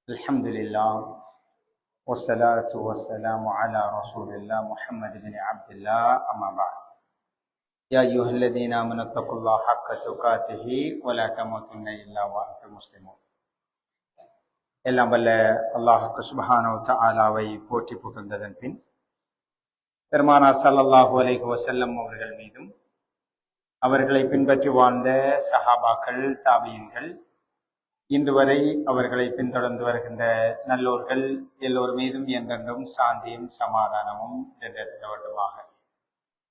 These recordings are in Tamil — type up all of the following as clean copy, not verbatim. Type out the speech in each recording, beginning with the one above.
الحمد لله والصلاة والسلام على رسول الله محمد بن عبد الله أما بعد يا أيها الذين آمنوا اتقوا الله حق تقاته ولا تموتن إلا وأنتم مسلمون. எல்லாம் வல்ல அல்லாஹ்வுக்கு சுப்ஹானஹு வ தஆலாவை போற்றி புகழ்ந்ததன் பின் பெருமானார் ஸல்லல்லாஹு அலைஹி வஸல்லம் அவர்கள் மீதும் அவர்களை பின்பற்றி வாழ்ந்த சஹாபாக்கள் தாபியீன்கள் இன்று வரை அவர்களை பின்தொடர்ந்து வருகின்ற நல்லோர்கள் எல்லோர் மீதும் என்றென்றும் சாந்தியும் சமாதானமும் நின்றவட்டுமாக.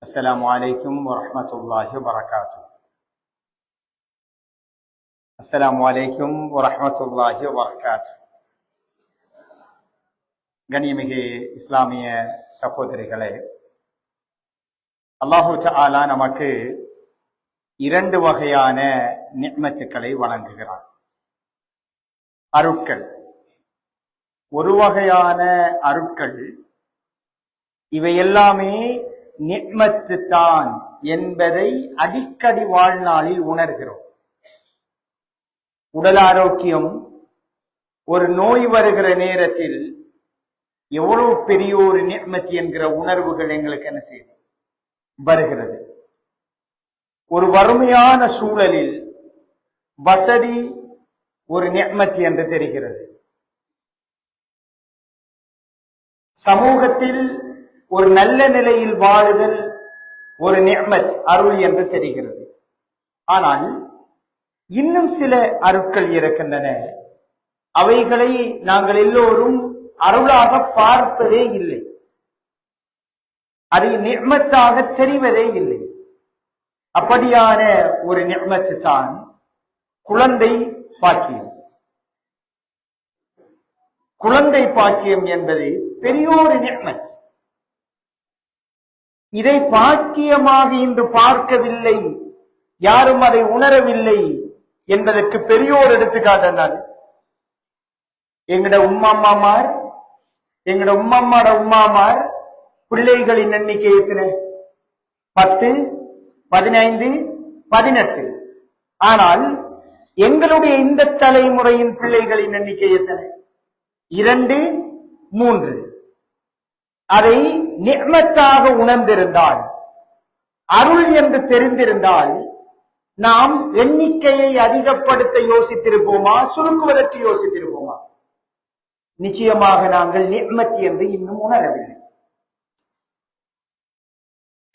அஸ்ஸலாமு அலைக்கும் வரஹ்மத்துல்லாஹி வபரகாத்துஹு. அஸ்ஸலாமு அலைக்கும் வரஹ்மத்துல்லாஹி வபரகாத்துஹு. கண்ணியமிகு இஸ்லாமிய சகோதரிகளே, அல்லாஹு தஆலா நமக்கு இரண்டு வகையான நிஅமத்துக்களை வழங்குகிறான். அருட்கள். ஒரு வகையான அருட்கள், இவை எல்லாமே நிஅமத்து தான் என்பதை அடிக்கடி வாழ்நாளில் உணர்கிறோம். உடல் ஆரோக்கியம், ஒரு நோய் வருகிற நேரத்தில் எவ்வளவு பெரிய ஒரு நிஅமத் என்கிற உணர்வுகள் எங்களுக்கு என்ன செய்து வருகிறது. ஒரு வறுமையான சூழலில் வசதி ஒரு நிஅமத் என்று தெரிகிறது. சமூகத்தில் ஒரு நல்ல நிலையில் வாழுதல் ஒரு நிஅமத், அருள் என்று தெரிகிறது. ஆனால் இன்னும் சில அருட்கள் இருக்கின்றன, அவைகளை நாங்கள் எல்லோரும் அருளாக பார்ப்பதே இல்லை, அது நிஅமத்தாக தெரிவதே இல்லை. அப்படியான ஒரு நிஅமத் தான் குழந்தை பாக்கியம். குழந்தை பாக்கியம் என்பது பெரியோரு நிஅமத். இதை பாக்கியமாக இன்று பார்க்கவில்லை, யாரும் அதை உணரவில்லை என்பதற்கு பெரியோர் எடுத்துக்காட்டு. எங்கட உம்மாமார், எங்கட உம்மாமாட உம்மாமார் பிள்ளைகளின் எண்ணிக்கை எத்தனை? 10, 15, 18. ஆனால் எங்களுடைய இந்த தலைமுறையின் பிள்ளைகளின் எண்ணிக்கை எத்தனை? 2, 3. அதை நிஅமத்தாக உணர்ந்திருந்தால், அருள் என்று தெரிந்திருந்தால், நாம் எண்ணிக்கையை அதிகப்படுத்த யோசித்திருப்போமா, சுருக்குவதற்கு யோசித்திருப்போமா? நிச்சயமாக நாங்கள் நிஅமத் என்று இன்னும் உணரவில்லை.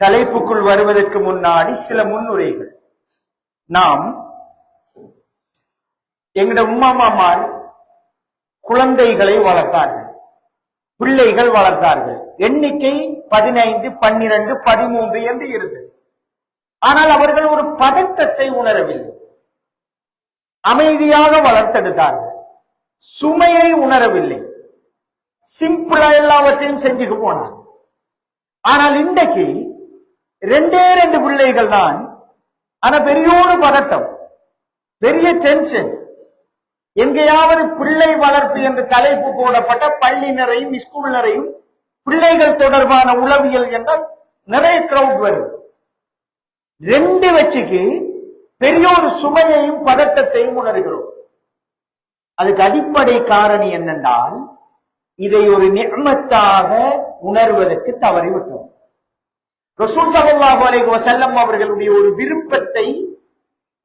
தலைப்புக்குள் வருவதற்கு முன்னாடி சில முன்னுரைகள். நாம் எங்களுடைய உம்மாமாமார் குழந்தைகளை வளர்த்தார்கள், பிள்ளைகள் வளர்த்தார்கள். எண்ணிக்கை 15, 12, 13 என்று இருந்தது. ஆனால் அவர்கள் ஒரு பதட்டத்தை உணரவில்லை, அமைதியாக வளர்த்தெடுத்தார்கள். சுமையை உணரவில்லை, சிம்பிளா எல்லாவற்றையும் செஞ்சுக்கு போனார். ஆனால் இன்றைக்கு 2 பிள்ளைகள் தான், ஆனா பெரிய ஒரு பதட்டம், பெரிய டென்ஷன். எங்கேயாவது பிள்ளை வளர்ப்பு என்று தலைப்பு போடப்பட்ட பள்ளியினரையும் ஸ்கூலினரையும் பிள்ளைகள் தொடர்பான உளவியல் என்றால் நிறைய கிரௌட் வரும். 2 வச்சுக்கு பெரிய ஒரு சுமையையும் பதட்டத்தையும் உணர்கிறோம். அதுக்கு அடிப்படை காரணி என்னென்றால், இதை ஒரு நிஅமத்தாக உணர்வதற்கு தவறிவிட்டோம். ரசூல் ஸல்லல்லாஹு அலைஹி வஸல்லம் அவர்களுடைய ஒரு விருப்பத்தை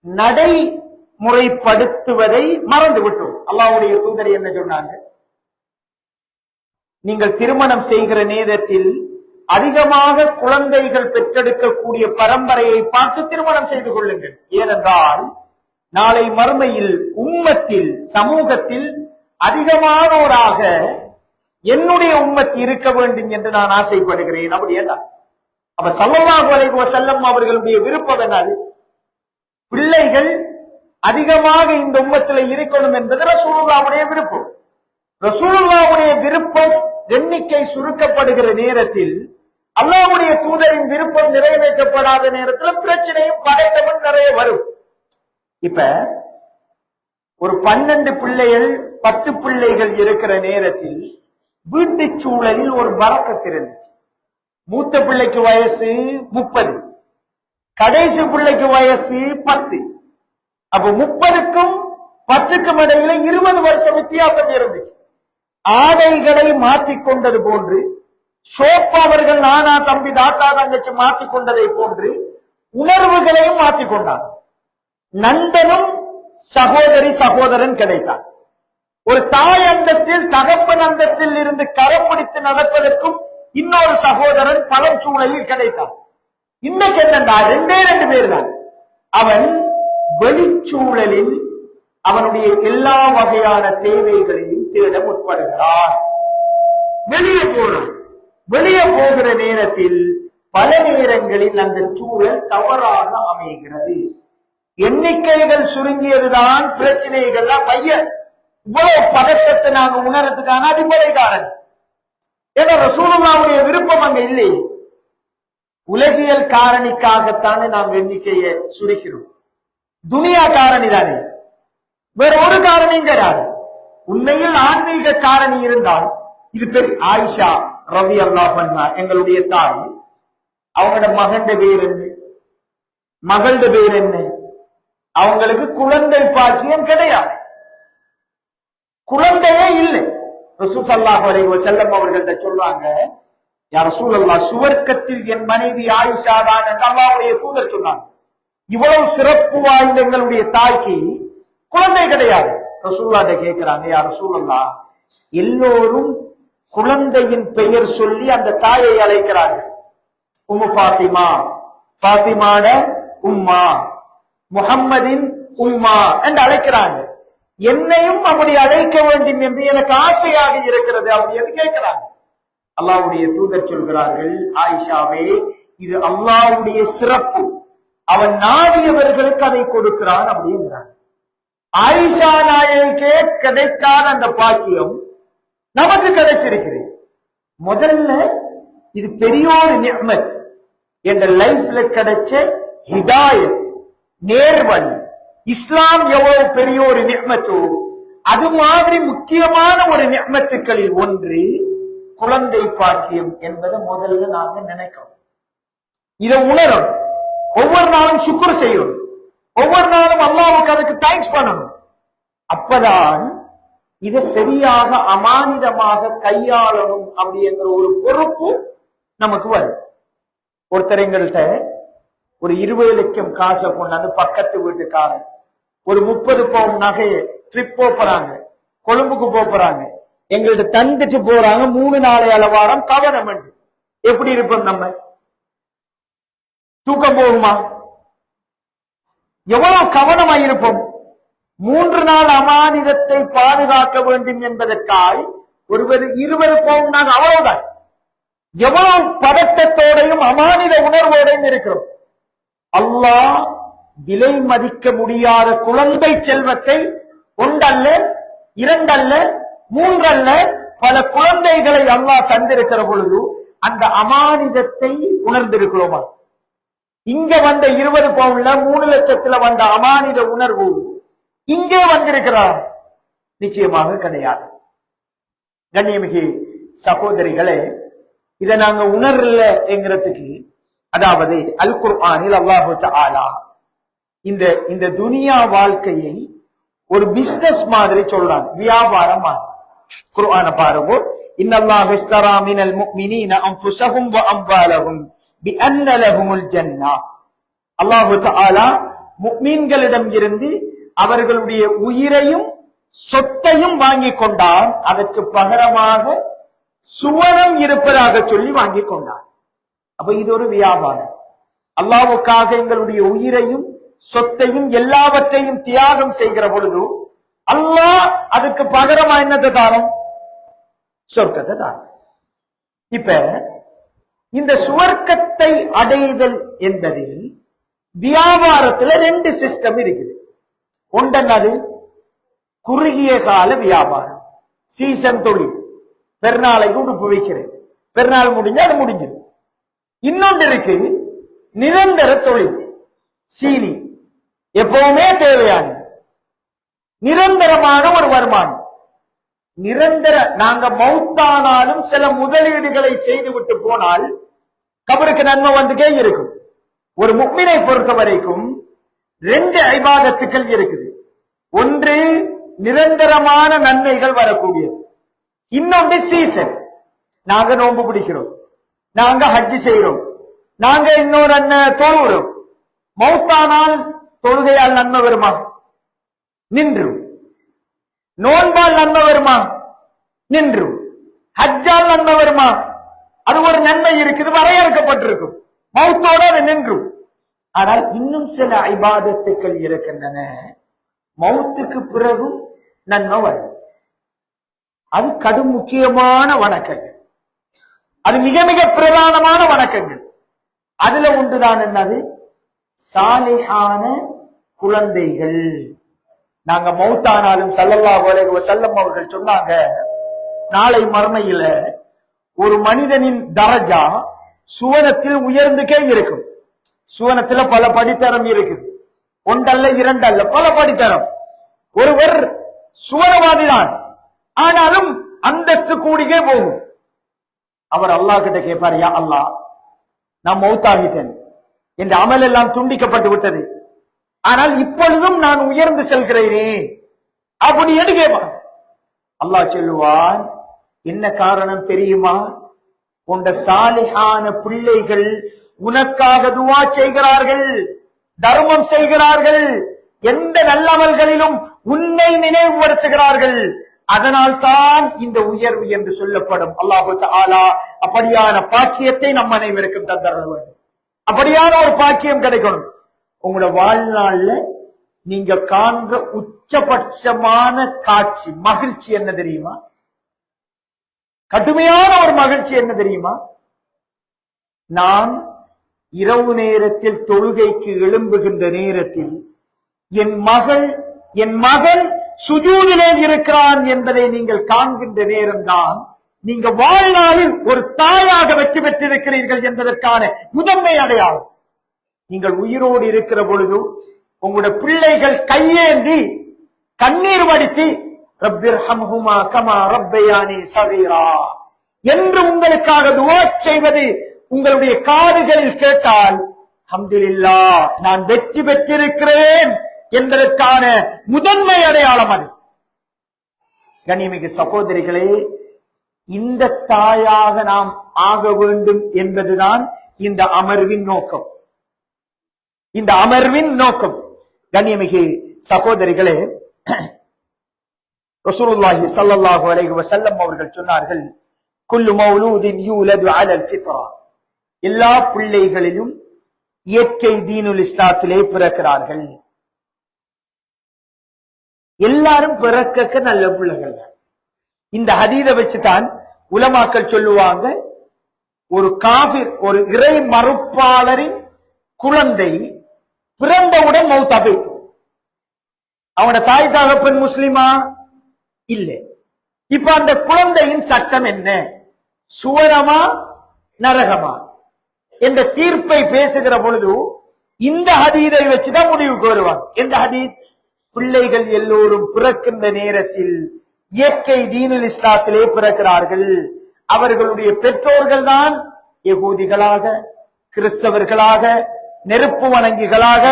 நடைமுறைப்படுத்துவதை மறந்து விட்டோம். அல்லாஹ்வுடைய தூதர் என்ன சொன்னாங்க? நீங்கள் திருமணம் செய்கிற நேரத்தில் அதிகமாக குழந்தைகள் பெற்றெடுக்கக்கூடிய பரம்பரையை பார்த்து திருமணம் செய்து கொள்ளுங்கள். ஏனென்றால் நாளை மறுமையில் உம்மத்தில், சமூகத்தில் அதிகமானோராக என்னுடைய உம்மத் இருக்க வேண்டும் என்று நான் ஆசைப்படுகிறேன். அப்படி என்ன? அப்ப ஸல்லல்லாஹு அலைஹி வஸல்லம் அவர்களுடைய விருப்பம் என்னது? பிள்ளைகள் அதிகமாக இந்த உம்மத்தில் இருக்கணும் என்பது ரசூலுல்லாஹ்வுடைய விருப்பம். ரசூலுல்லாஹ்வுடைய விருப்பம் எண்ணிக்கை சுருக்கப்படுகிற நேரத்தில், அல்லாஹ்வுடைய தூதரின் விருப்பம் நிறைவேற்றப்படாத நேரத்தில் பிரச்சனையும் பதட்டமும் நிறைய வரும். இப்ப ஒரு 12 பிள்ளைகள் 10 பிள்ளைகள் இருக்கிற நேரத்தில் வீட்டு சூழலில் ஒரு பரக்கத் இருந்துச்சு. மூத்த பிள்ளைக்கு வயசு 30, கடைசி பிள்ளைக்கு வயசு 10. அப்ப 30க்கும் 10க்கும் இடையில 20 வருஷம் வித்தியாசம் இருந்துச்சு. ஆடைகளை மாற்றிக்கொண்டது போன்று, ஷோப்பா அவர்கள் நானா தம்பி தாத்தா தங்கச்சி மாற்றிக்கொண்டதை போன்று உணர்வுகளையும் மாற்றிக்கொண்டார். நண்பனும் சகோதரி சகோதரன் கிடைத்தார். ஒரு தாய் அந்தஸ்தில் தகப்பன் அந்தஸ்தில் இருந்து கரம் பிடித்து நடப்பதற்கும் இன்னொரு சகோதரன் பலம் சூழலில் கிடைத்தார். இன்னைக்கு என்னண்டா 2 பேர் தான். அவன் வெளிச்சூழலில் அவனுடைய எல்லா வகையான தேவைகளையும் தேட முற்படுகிறான். வெளியே போகிற நேரத்தில் பல நேரங்களில் அந்த சூழல் தவறாக அமைகிறது. எண்ணிக்கைகள் சுருங்கியதுதான் பிரச்சனைகள் பையன் இவ்வளவு பதட்டத்தை நாங்க உணர்றதுக்கான அடிப்படை காரணம். ஏன்னா ரசூலுல்லாஹ்வுடைய விருப்பம் அங்க இல்லை. உலகியல் காரணிக்காகத்தானே நாம் எண்ணிக்கையை சுருக்கிறோம். துனியா காரணி தானே, வேற ஒரு காரணியும் கிடையாது. உண்மையில் ஆன்மீக காரணி இருந்தால் இது பெரிய ஆயிஷா ரலியல்லாஹு அன்ஹா எங்களுடைய தாய், அவங்களோட மகன் பேர் என்ன, மகளோட பேர் என்ன, அவங்களுக்கு குழந்தை பாக்கியம் கிடையாது, குழந்தையே இல்லை. ரசூல் ஸல்லல்லாஹு அலைஹி வஸல்லம் அவர்கள்ட்ட சொல்றாங்க, யா ரசூலல்லாஹ், சுவர்க்கத்தில் என் மனைவி ஆயிஷா தான் என்று அல்லாஹ்வுடைய தூதர் சொன்னாங்க. இவ்வளவு சிறப்பு வாய்ந்த எங்களுடைய தாய்க்கு குழந்தை கிடையாது. ரசூலுல்லாஹ்ட்ட கேட்கிறாங்க, யா ரசூலல்லாஹ், எல்லோரும் குழந்தையின் பெயர் சொல்லி அந்த தாயை அழைக்கிறார்கள். உம்மு ஃபாத்திமா, ஃபாத்திமாட உம்மா, முஹம்மதின் உம்மா என்று அழைக்கிறாங்க. என்னையும் அப்படி அழைக்க வேண்டும் என்று எனக்கு ஆசையாக இருக்கிறது அப்படின்னு கேட்கிறாங்க. அல்லாஹ்வுடைய தூதர் சொல்கிறார்கள், ஆயிஷாவே, இது அல்லாஹ்வுடைய சிறப்பு, அவன் நாடியவர்களுக்கு அதை கொடுக்கிறான் அப்படிங்கிறாங்க. ஆயிஷா நாயகே கிடைக்காத அந்த பாக்கியம் நமக்கு கிடைச்சிருக்கிறது. முதல்ல இது பெரிய ஒரு நிஅமத், என்ற லைஃப்ல கிடைச்ச ஹிதாயத், நேர்வழி. இஸ்லாம் எவ்வளவு பெரிய ஒரு நிஅமத்தோ அது மாதிரி முக்கியமான ஒரு நிஅமத்துக்களில் ஒன்று குழந்தை பாக்கியம் என்பதை முதல்ல நாங்க நினைக்கிறோம். இதை உணரணும். ஒவ்வொரு நாளும் சுக்ர் செய்யணும். ஒவ்வொரு நாளும் அல்லாஹ்வுக்கு அதுக்கு தேங்க்ஸ் பண்ணணும். அப்பதான் இதை சரியாக அமானிதமாக கையாளணும் அப்படிங்கிற ஒரு பொறுப்பு நமக்கு வரும். ஒருத்தர் எங்கள்கிட்ட ஒரு 20 லட்சம் காசை கொண்டாந்து பக்கத்து வீட்டுக்காரன் ஒரு 30 பவுன் நகையை ட்ரிப் போறாங்க, கொழும்புக்கு போறாங்க, எங்கள்ட்ட தந்துட்டு போறாங்க. 3 அளவாரம் கவனம். எப்படி இருப்போம் நம்ம? தூக்கம் போகுமா? எவ்வளவு கவனமாய் இருப்போம்? 3 நாள் அமானிதத்தை பாதுகாக்க வேண்டும் என்பதற்காய் ஒருவர் 20 பவுன் அவ்வளவுதான். எவ்வளவு பதட்டத்தோடையும் அமானித உணர்வோடையும் இருக்கிறோம். அல்லாஹ் விலை மதிக்க முடியாத குழந்தை செல்வத்தை 1 அல்ல, 2 அல்ல, 3 அல்ல, பல குழந்தைகளை அல்லாஹ் தந்திருக்கிற பொழுது அந்த அமானிதத்தை உணர்ந்திருக்கிறோமா? இங்க வந்த 20 பவுன்ல 3 லட்சத்துல வந்த அமானித உணர்வு இங்கே வந்திருக்கிறார்? நிச்சயமாக கிடையாது. கண்ணியமிகு சகோதரிகளே, இதை நாங்க உணரல என்கிறதுக்கு, அதாவது அல் குர்ஆனில் அல்லாஹு தஆலா இந்த துனியா வாழ்க்கையை ஒரு பிசினஸ் மாதிரி சொல்றாங்க, வியாபாரம் மாதிரி. குர்ஆனை பாருங்க, இன்னல்லாஹ இஸ்தரா மினல் முஃமினீன அன்ஃபுஸஹும் வ அம்வாலஹும் பிஅன்ன லஹுமுல் ஜன்னah. அல்லாஹு தஆலா முஃமின்களிடம் இருந்து அவர்களுடைய உயிரையும் சொத்தையும் வாங்கி கொண்டார், அதற்கு பகரமாக சுவனம் இருப்பதாக சொல்லி வாங்கி கொண்டார். அப்ப இது ஒரு வியாபாரம். அல்லாஹ்வுக்காக எங்களுடைய உயிரையும் சொத்தையும் எல்லாவற்றையும் தியாகம் செய்கிற பொழுது அல்லாஹ் அதுக்கு பகரமா என்னத்தை தாரும்? சொர்க்கத்தை தாரும். இப்ப இந்த சுவர்க்கத்தை அடைதல் என்பதில் வியாபாரத்துல 2 சிஸ்டம் இருக்குது. ஒன்றென்னது? குறுகிய கால வியாபாரம், சீசன் தொழில். பெருநாளைக்கு உடுப்பு வைக்கிறேன், பெருநாள் முடிஞ்சு அது முடிஞ்சிடும். இன்னொன்று இருக்கு நிரந்தர தொழில், சீனி, எப்பவுமே தேவையானது, நிரந்தரமான ஒரு வருமானம். நிரந்தர, நாங்க மௌத்தானாலும் சில முதலீடுகளை செய்து விட்டு போனால் கபருக்கு நன்மை வந்துட்டே இருக்கும். ஒரு முஃமினை பொறுத்த வரைக்கும் 2 இபாதத்துக்கள் இருக்குது. ஒன்று நிரந்தரமான நன்மைகள் வரக்கூடியது, இன்னொன்று சீசன். நாங்க நோன்பு பிடிக்கிறோம், நாங்க ஹஜ் செய்யறோம், நாங்க இன்னொரு தொழுகிறோம். மௌத்தானால் தொழுகையால் நன்மை வருமா? நின்று. நோன்பால் நன்மை வருமா? நின்று. ஹஜ்ஜால் நன்மை வருமா? அது ஒரு நன்மை இருக்குது, வரையறுக்கப்பட்டிருக்கும். மௌத்தோட அது நின்று. ஆனால் இன்னும் சில இபாதத்துக்கள் இருக்கின்றன, மௌத்துக்கு பிறகும் நன்மை வரும். அது கடும் முக்கியமான வணக்கங்கள், அது மிக மிக பிரதானமான வணக்கங்கள். அதுல ஒன்றுதான் என்னது? சாலிஹான குழந்தைகள். நாங்க மௌத்தானாலும் ஸல்லல்லாஹு அலைஹி வஸல்லம் அவர்கள் சொன்னாங்க, நாளை மறுமையில ஒரு மனிதனின் தரஜா சுவனத்தில் உயர்ந்துக்கே இருக்கும். சுவனத்துல பல படித்தரம் இருக்குது, ஒன்றல்ல இரண்டல்ல, பல படித்தரம். ஒருவர் சுவனவாதிதான், ஆனாலும் அந்தஸ்து கூடிக்கே போகும். அவர் அல்லாஹ் கிட்ட கேட்பார், யா அல்லாஹ், நான் மௌத்தாகிட்டேன், என் அமல் எல்லாம் துண்டிக்கப்பட்டு விட்டது, ஆனால் இப்பொழுதும் நான் உயர்ந்து செல்கிறேனே அப்படின்னு கேட்பாங்க. அல்லாஹ் சொல்லுவான், என்ன காரணம் தெரியுமா? உண்ட சாலிஹான பிள்ளைகள் உனக்காக துஆ செய்கிறார்கள், தர்மம் செய்கிறார்கள், எந்த நல்லமல்களிலும் உன்னை நினைவுபடுத்துகிறார்கள், அதனால் தான் இந்த உயர்வு என்று சொல்லப்படும். அல்லாஹு தஆலா அப்படியான பாக்கியத்தை நம் அனைவருக்கும் தந்தர வேண்டும். அப்படியான ஒரு பாக்கியம் கிடைக்கணும். உங்களோட வாழ்நாள்ல நீங்க காண்ற உச்சபட்சமான காட்சி மகிழ்ச்சி என்ன தெரியுமா? கடுமையான ஒரு மகிழ்ச்சி என்ன தெரியுமா? நான் இரவு நேரத்தில் தொழுகைக்கு எழும்புகின்ற நேரத்தில் என் மகன் சுஜூதிலே இருக்கிறான் என்பதை நீங்கள் காண்கின்ற நேரம்தான் நீங்க வாழ்நாளில் ஒரு தாயாக வெற்றி பெற்றிருக்கிறீர்கள் என்பதற்கான முதன்மை அடையாளம். நீங்கள் உயிரோடு இருக்கிற பொழுது உங்களுடைய பிள்ளைகள் கையேந்தி கண்ணீர் வடித்து ரப்பிர்ஹம்ஹுமா கமா ரப்பயானி ஸகீரா என்று உங்களுக்காக துஆ செய்வது உங்களுடைய காதுகளில் கேட்டால், அல்ஹம்துலில்லாஹ், நான் வெற்றி பெற்றிருக்கிறேன் என்பதற்கான முதன்மை அடையாளம் அது. கண்ணியமிகு சகோதரிகளே, இந்த தாயாக நாம் ஆக வேண்டும் என்பதுதான் இந்த அமர்வின் நோக்கம். இந்த அமர்வின் நோக்கம். கண்ணியமிகு சகோதரிகளே, ரசூலுல்லாஹி ஸல்லல்லாஹு அலைஹி வஸல்லம் அவர்கள் சொன்னார்கள், குல்லு மௌலூதின் யூலது அலல் ஃபித்ரா, எல்லா பிள்ளைகளிலும் இயற்கை தீனுல் இஸ்லாத்திலே பிறக்கிறார்கள். எல்லாரும் பிறக்க நல்ல பிள்ளைகள். இந்த ஹதீஸை வச்சுதான் உலமாக்கள் சொல்லுவாங்க, ஒரு காஃபிர், ஒரு இறை மறுப்பாளரின் குழந்தை பிறந்தவுடன் மௌத்தா போயிட்டு, அவனோட தாய் தகப்பன் முஸ்லிமா இல்ல, இப்ப அந்த குழந்தையின் சட்டம் என்ன, சுவனமா நரகமா என்ற தீர்ப்பை பேசுகிற பொழுது இந்த ஹதீஸை வச்சுதான் முடிவுக்கு வருவாங்க. எந்த ஹதீஸ்? பிள்ளைகள் எல்லோரும் பிறக்கின்ற நேரத்தில் இயற்கை தீனுல் இஸ்லாத்திலே பிறக்கிறார்கள். அவர்களுடைய பெற்றோர்கள் தான் யகூதிகளாக, கிறிஸ்தவர்களாக, நெருப்பு வணங்கிகளாக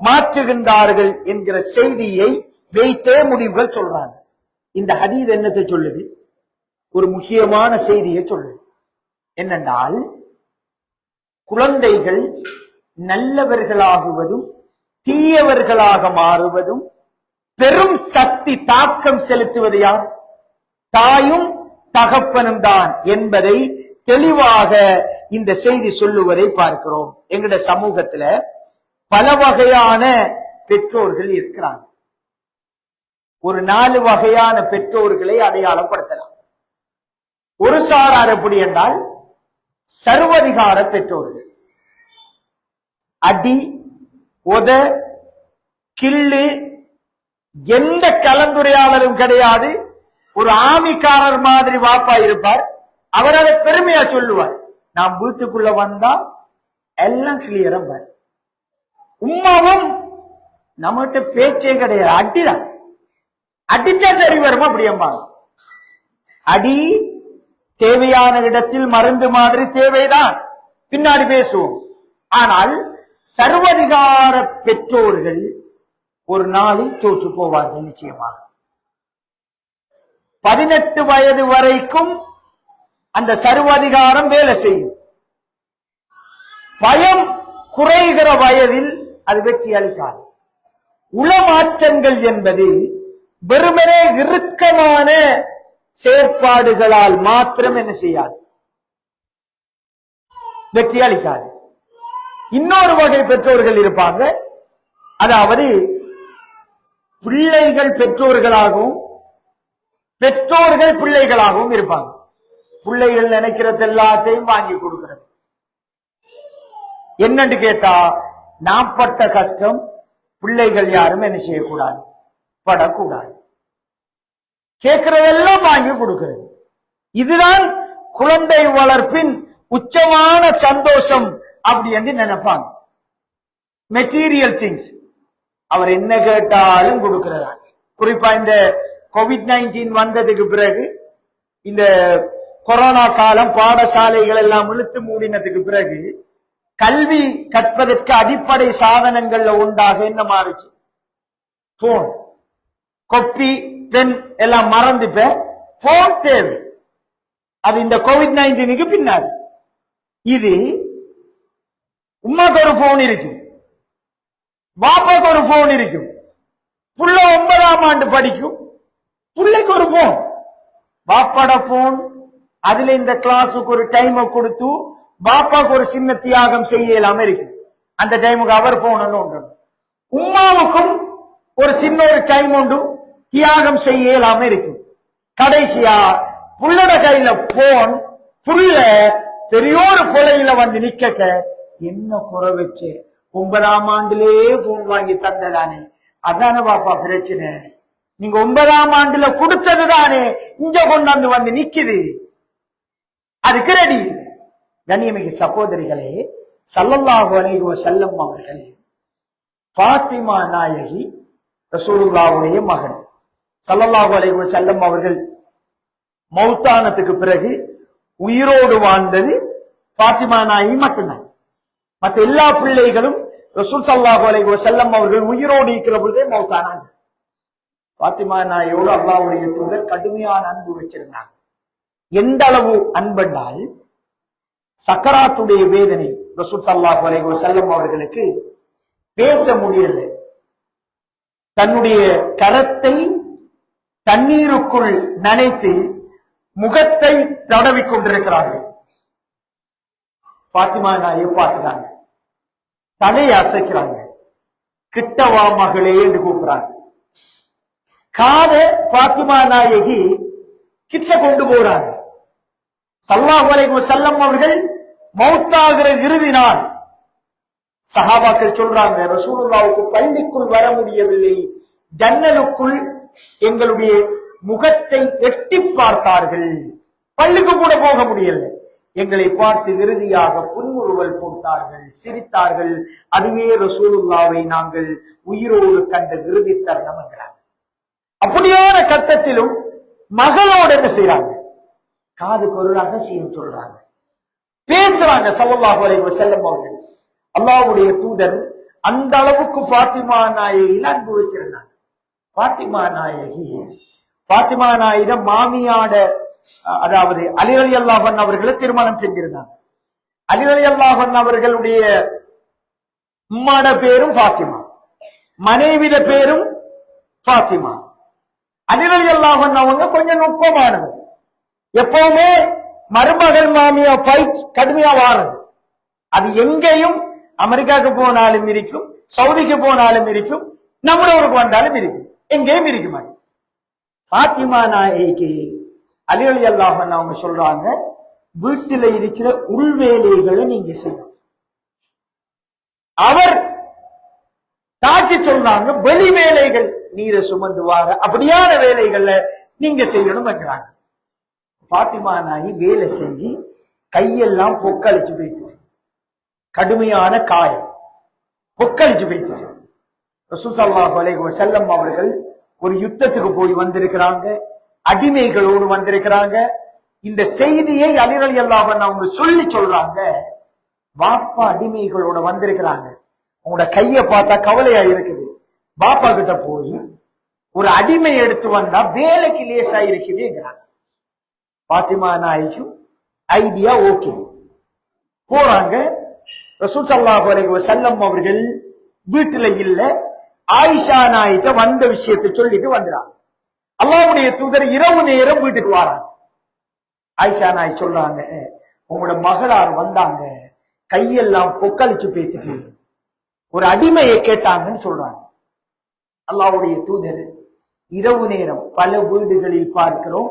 மாற்றுகின்றார்கள் என்கிற செய்தியை வைத்தே முடிவுகள் சொல்றாங்க. இந்த ஹதீஸ் என்னத்தை சொல்லுது? ஒரு முக்கியமான செய்தியை சொல்லுது. என்னென்றால், குழந்தைகள் நல்லவர்களாகுவதும் தீயவர்களாக மாறுவதும் பெரும் சக்தி தாக்கம் செலுத்துவது யார்? தாயும் தகப்பனும் தான் என்பதை தெளிவாக இந்த செய்தி சொல்லுவதை பார்க்கிறோம். எங்களுடைய சமூகத்துல பல வகையான பெற்றோர்கள் இருக்கிறாங்க. ஒரு 4 வகையான பெற்றோர்களை அடையாளப்படுத்தலாம். ஒரு சாரார் எப்படி என்றால் சர்வதிகார பெற்றோர்கள். அடி, உத, கிள்ளு, எந்த கலந்துரையாளரும் கிடையாது. ஒரு ஆமிக்காரர் மாதிரி வாப்பா இருப்பார். அவர் அதை பெருமையா சொல்லுவார், நாம் வீட்டுக்குள்ள வந்தா எல்லாம் கிளியரா பார். உம்மாவும் நம்மகிட்ட பேச்சே கிடையாது, அடிதான். அடிச்சா சரி வருமா? அப்படியம்பாங்க. அடி தேவையான இடத்தில் மருந்து மாதிரி தேவைதான், பின்னாடி பேசுவோம். ஆனால் சர்வதிகார பெற்றோர்கள் ஒரு நாளில் தோற்று போவார்கள் நிச்சயமாக. 18 வயது வரைக்கும் அந்த சர்வாதிகாரம் வேலை செய்யும். பயம் குறைகிற வயதில் அது வெற்றி அளிக்காது. உளமாற்றங்கள் என்பது வெறுமனே இறுக்கமான செயற்பாடுகளால் மாத்திரம் என்ன செய்யாது, வெற்றி அளிக்காது. இன்னொரு வகை பெற்றோர்கள் இருப்பாங்க, அதாவது பிள்ளைகள் பெற்றோர்களாகவும் பெற்றோர்கள் பிள்ளைகளாகவும் இருப்பாங்க. பிள்ளைகள் நினைக்கிறது எல்லாத்தையும் வாங்கி கொடுக்கிறது. என்னன்னு கேட்டா, நான் பட்ட கஷ்டம் பிள்ளைகள் யாரும் என்ன செய்யக்கூடாது, படக்கூடாது. கேட்கிறதெல்லாம் வாங்கி கொடுக்கிறது. இதுதான் குழந்தை வளர்ப்பின் உச்சமான சந்தோஷம் அப்படி என்று நினைப்பாங்க. மெட்டீரியல் திங்ஸ் அவர் என்ன கேட்டாலும் கொடுக்கிறதா. குறிப்பா இந்த கோவிட்-19 வந்ததுக்கு பிறகு, இந்த கொரோனா காலம், பாடசாலைகள் எல்லாம் இழுத்து மூடினதுக்கு பிறகு கல்வி கற்பதற்கு அடிப்படை சாதனங்கள்ல உண்டாக என்ன மாறுச்சு, போன். கொப்பி பென் எல்லாம் மறந்து போன் தேவை. அது இந்த கோவிட்-19 பின்னாடி. இது உமாக்கு ஒரு போன் இருக்கும், பாப்பாக்கு ஒரு போன் இருக்கும். புள்ள 9ஆம் ஆண்டு படிக்கும், புள்ளைக்கு ஒரு போன். பாப்பாட போன், அதுல இந்த கிளாஸுக்கு ஒரு டைம் கொடுத்து பாப்பாக்கு ஒரு சின்ன தியாகம் செய்யலாம இருக்கும். அந்த டைமுக்கு அவர் போன் உண்டு. உமாவுக்கும் ஒரு சின்ன ஒரு டைம் உண்டு, தியாகம் செய்யலாம இருக்கும். கடைசியா புள்ளட கையில போன், புள்ள பெரியோரு கொலையில வந்து நிக்க, என்ன குறை வச்சு 9ஆம் ஆண்டுலயே போன் வாங்கி தந்ததானே, அதான பாப்பா பிரச்சனை. நீங்க 9ஆம் ஆண்டுல கொடுத்தது தானே இங்க கொண்டாந்து வந்து நிக்குது, அதுக்கு ரெடி இல்லை. கண்ணியமிகு சகோதரிகளே, ஸல்லல்லாஹு அலைஹி வஸல்லம் அவர்கள் ஃபாத்திமா நாயகி ரசூலுல்லாஹ்வுடைய மகன். ஸல்லல்லாஹு அலைஹி வஸல்லம் அவர்கள் மௌத்தானத்துக்கு பிறகு உயிரோடு வாழ்ந்தது ஃபாத்திமா நாயகி மட்டும்தான். மற்ற எல்லா பிள்ளைகளும் ரசூல் ஸல்லல்லாஹு அலைஹி வஸல்லம் அவர்கள் உயிரோடு இருக்கிற பொழுதே மௌத்தானாங்க. ஃபாத்திமா நாயகியோடு அல்லாஹ்வுடைய தூதர் கடுமையான அன்பு வச்சிருந்தாங்க. எந்த அளவு அன்பென்றால், சக்கராத்துடைய வேதனை ரசூல் ஸல்லல்லாஹு அலைஹி வஸல்லம் அவர்களுக்கு பேச முடியல. தன்னுடைய கரத்தை தண்ணீருக்குள் நனைத்து முகத்தை தடவி கொண்டிருக்கிறார்கள். ஃபாத்திமா நாயை பார்த்துட்டாங்க, தலையை அசைக்கிறாங்க, கிட்டவா மகளே என்று கூப்பிடுறாங்க. காத ஃபாத்திமா நாயகி கிட்ட கொண்டு போறாங்க. ஸல்லல்லாஹு அலைஹி வஸல்லம் அவர்கள் மௌத்தாகிற இறுதி நாள் சஹாபாக்கள் சொல்றாங்க, ரசூலுல்லாஹ்வுக்கு பள்ளிக்குள் வர முடியவில்லை, ஜன்னலுக்குள் எங்களுடைய முகத்தை எட்டி பார்த்தார்கள், பள்ளிக்கு கூட போக முடியல. எங்களை பார்த்து இறுதியாக புன்முறுவல் போட்டார்கள், சிரித்தார்கள். அதுவே ரசூலுல்லாஹ்வை நாங்கள் உயிரோடு கண்ட இறுதி தருணம் என்கிறாங்க. அப்படியான கட்டத்திலும் மகளோடு என்ன செய்யறாங்க, காதுக்கு ஒரு ரகசியம் சொல்றாங்க, பேசுறாங்க. ஸல்லல்லாஹு அலைஹி வஸல்லம் அவர்கள், அல்லாஹ்வுடைய தூதர் அந்த அளவுக்கு ஃபாத்திமா நாயகியில் அன்பு வச்சிருந்தாங்க. ஃபாத்திமா நாயிடம் மாமியாட, அதாவது அலி ரலியல்லாஹு அன்ஹு அவர்களை திருமணம் செஞ்சிருந்தாங்க. அலி ரலியல்லாஹு அன்ஹு அவர்களுடைய உம்மாட பேரும் ஃபாத்திமா, மனைவிட பேரும் ஃபாத்திமா. அலி ரலியல்லாஹு அன்ஹு அவங்க கொஞ்சம் நுட்பமானவர். எப்பவுமே மருமகள் மாமியா ஃபைட் கடுமையா வாரது. அது எங்கேயும் அமெரிக்காவுக்கு போனாலும் இருக்கும், சவுதிக்கு போனாலும் இருக்கும், நம்மள ஊருக்கு வந்தாலும் இருக்கும், எங்கேயும் இருக்கும். அது ஃபாத்திமா நாயகிக்கு அலி ரலியல்லாஹு அன்ஹு அவங்க சொல்றாங்க, வீட்டில இருக்கிற உள்வேலைகளை நீங்க செய்யணும். அவர் தாக்கி சொல்றாங்க, வெளி வேலைகள் நீரை சுமந்து வார அப்படியான வேலைகள்ல நீங்க செய்யணும் என்கிறாங்க. ஃபாத்திமா நாயகி வேலை செஞ்சு கையெல்லாம் பொக்களிச்சு போய்த்து, கடுமையான காயம், பொக்களிச்சு போய்த்து. ரசூல் ஸல்லல்லாஹு அலைஹி வஸல்லம் அவர்கள் ஒரு யுத்தத்துக்கு போய் வந்திருக்கிறாங்க, அடிமைகளோடு வந்திருக்கிறாங்க. இந்த செய்தியை அலி ரலியல்லாஹு அன்ஹு அவங்க சொல்றாங்க, வாப்பா அடிமைகளோட வந்திருக்கிறாங்க, உங்களோட கைய பார்த்தா கவலையா இருக்குது, பாப்பா கிட்ட போய் ஒரு அடிமை எடுத்து வந்தா வேலைக்கு லேசா இருக்குதுங்கிறாங்க. பாத்திமா நாய்க்கும் ஐடியா ஓகே. போறாங்க. ரசூல் ஸல்லல்லாஹு அலைஹி வஸல்லம் அவர்கள் வீட்டுல இல்ல. ஆயிஷா நாயிட்ட வந்த விஷயத்தை சொல்லிட்டு வந்துறாங்க. அல்லாஹ்வுடைய தூதர் இரவு நேரம் வீட்டுக்கு வராங்க. ஆயிஷா நாய் சொல்றாங்க, உங்களோட மகளார் வந்தாங்க, கையெல்லாம் பொக்களிச்சு பேத்துட்டு ஒரு அடிமையை கேட்டாங்கன்னு சொல்றாங்க. அல்லாஹ்வுடைய தூதர் இரவு நேரம் பல வீடுகளில் பார்க்கிறோம்,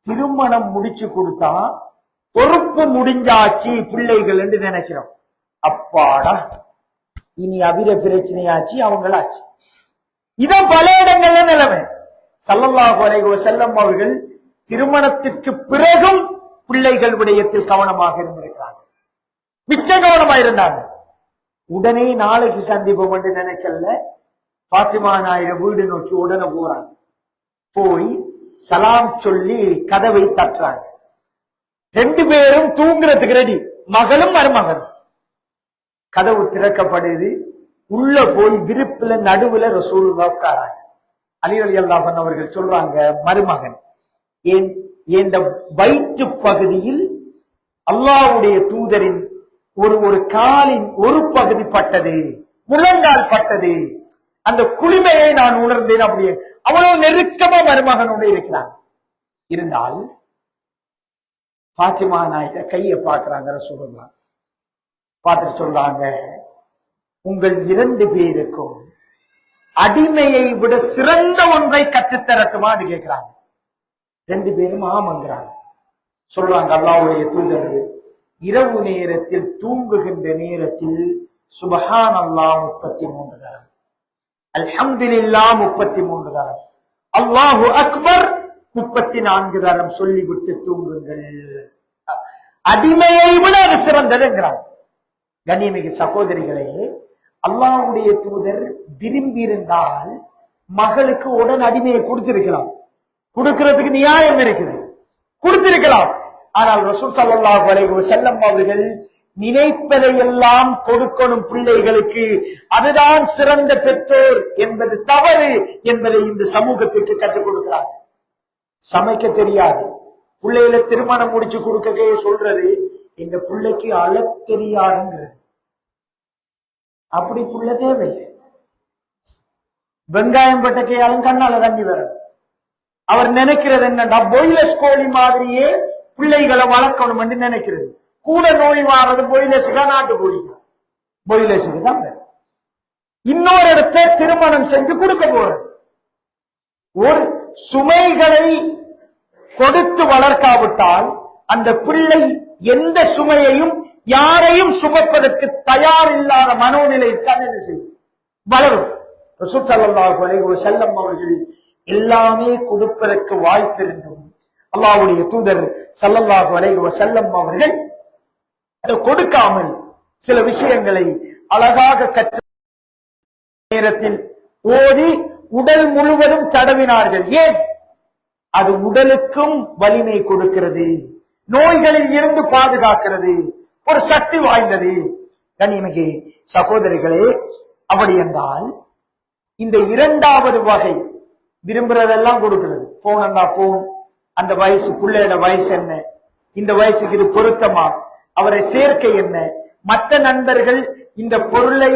திருமணம் முடிச்சு கொடுத்தா பொறுப்பு முடிஞ்சாச்சு பிள்ளைகள் என்று நினைக்கிறோம். அப்பாடா, இனி அபிர பிரச்சனையாச்சு அவங்களாச்சு. இதான் பல இடங்கள்ல நிலைமை. ஸல்லல்லாஹு அலைஹி வஸல்லம் அவர்கள் திருமணத்திற்கு பிறகும் பிள்ளைகள் விடயத்தில் கவனமாக இருந்திருக்கிறாங்க. மிச்ச கவனமா இருந்தாங்க. உடனே நாளைக்கு சந்திப்போம் என்று நினைக்கல. பாத்திமா நாயுடு வீடு நோக்கி உடனே போறாங்க. போய் சலாம் சொல்லி கதவை தட்டுறாங்க. ரெண்டு பேரும் தூங்குறதுக்கு ரெடி, மகளும் மருமகனும். கதவு திறக்கப்படுது. உள்ள போய் விருப்புல நடுவுல ரசூலுல்லாஹ் உட்காராங்க. அலி ரலியல்லாஹு அன்ஹு அவர்கள் சொல்றாங்க, மருமகன் என் வயிற்று பகுதியில் அல்லாஹ்வுடைய தூதரின் ஒரு காலின் ஒரு பகுதி பட்டது, முழங்கால் பட்டது, அந்த குளிமையை நான் உணர்ந்தேன். அப்படியே அவ்வளவு நெருக்கமா மருமகனோட இருக்கிறாங்க. இருந்தால் பாத்திமா நாயிட கைய பாக்குறாங்க ரசூலுல்லாஹ். பார்த்துட்டு சொல்றாங்க, உங்கள் இரண்டு பேருக்கும் அடிமையை விட சிறந்த ஒன்றை கற்றுத்தரட்டுமா அது கேட்கிறாங்க. ரெண்டு பேரும் ஆமங்கிறாங்க. சொல்றாங்க, அல்லாஹ்வுடைய தூதர் இரவு நேரத்தில் தூங்குகின்ற நேரத்தில் சுப்ஹானல்லாஹ் 33 தரம், அல்ஹம்துலில்லாஹ் 33 தரம், அல்லாஹு அக்பர் 34 தரம் சொல்லிவிட்டு தூங்குங்கள். அடிமையை விட அது சிறந்ததுங்கிறாங்க. கண்ணியமிகு சகோதரிகளே, அல்லாஹ்வுடைய தூதர் விரும்பி இருந்தால் மகளுக்கு உடன் அடிமையை கொடுத்திருக்கலாம். கொடுக்கிறதுக்கு நியாயம் இருக்குது, கொடுத்திருக்கலாம். ஆனால் ரசூல் ஸல்லல்லாஹு அலைஹி வஸல்லம் அவர்கள் நினைப்பதையெல்லாம் கொடுக்கணும் பிள்ளைகளுக்கு, அதுதான் சிறந்த பெற்றோர் என்பது தவறு என்பதை இந்த சமூகத்திற்கு கற்றுக் கொடுக்கிறாங்க. சமைக்க தெரியாது பிள்ளைகளை திருமணம் முடிச்சு கொடுக்க சொல்றது, இந்த பிள்ளைக்கு அழ தெரியாதுங்கிறது. அப்படி புள்ள தேவையில்லை. வெங்காயம் பட்டக்கையாலும் கண்ணால தண்ணி வரும். அவர் நினைக்கிறது என்னன்னா, பாய்லர்ஸ் கோழி மாதிரியே பிள்ளைகளை வளர்க்கணும் என்று நினைக்கிறது. கூட நோய் வாரது பாய்லர்ஸுக்கா நாட்டு கோழிக்கா? பாய்லர்ஸுக்கு தான் வரும். இன்னொரு இடத்தை திருமணம் செஞ்சு கொடுக்க போறது. ஒரு சுமைகளை கொடுத்து வளர்க்காவிட்டால் அந்த பிள்ளை எந்த சுமையையும் யாரையும் சுமப்பதற்கு தயார் இல்லாத மனோநிலை தான் என்ன செய்யும், வளரும். ரசூல் ஸல்லல்லாஹு அலைஹி வஸல்லம் அவர்கள் எல்லாமே கொடுப்பதற்கு வாய்ப்பிருந்தும் அல்லாஹ்வுடைய தூதர் ஸல்லல்லாஹு அலைஹி வஸல்லம் அவர்கள் அதை கொடுக்காமல் சில விஷயங்களை அழகாக கற்ற நேரத்தில் ஓதி உடல் முழுவதும் தடவினார்கள். ஏன்? அது உடலுக்கும் வலிமை கொடுக்கிறது, நோய்களில் இருந்து பாதுகாக்கிறது, ஒரு சக்தி வாய்ந்தது. கண்ணியமிகு சகோதரிகளே, அப்படி என்றால் இந்த இரண்டாவது வகை விரும்புறதெல்லாம் கொடுக்கிறது. போன் அண்டா போன், அந்த வயசு பிள்ளையோட வயசு என்ன, இந்த வயசுக்கு இது பொருத்தமா, அவரை சேர்க்கை என்ன, மற்ற நண்பர்கள் இந்த பொருளை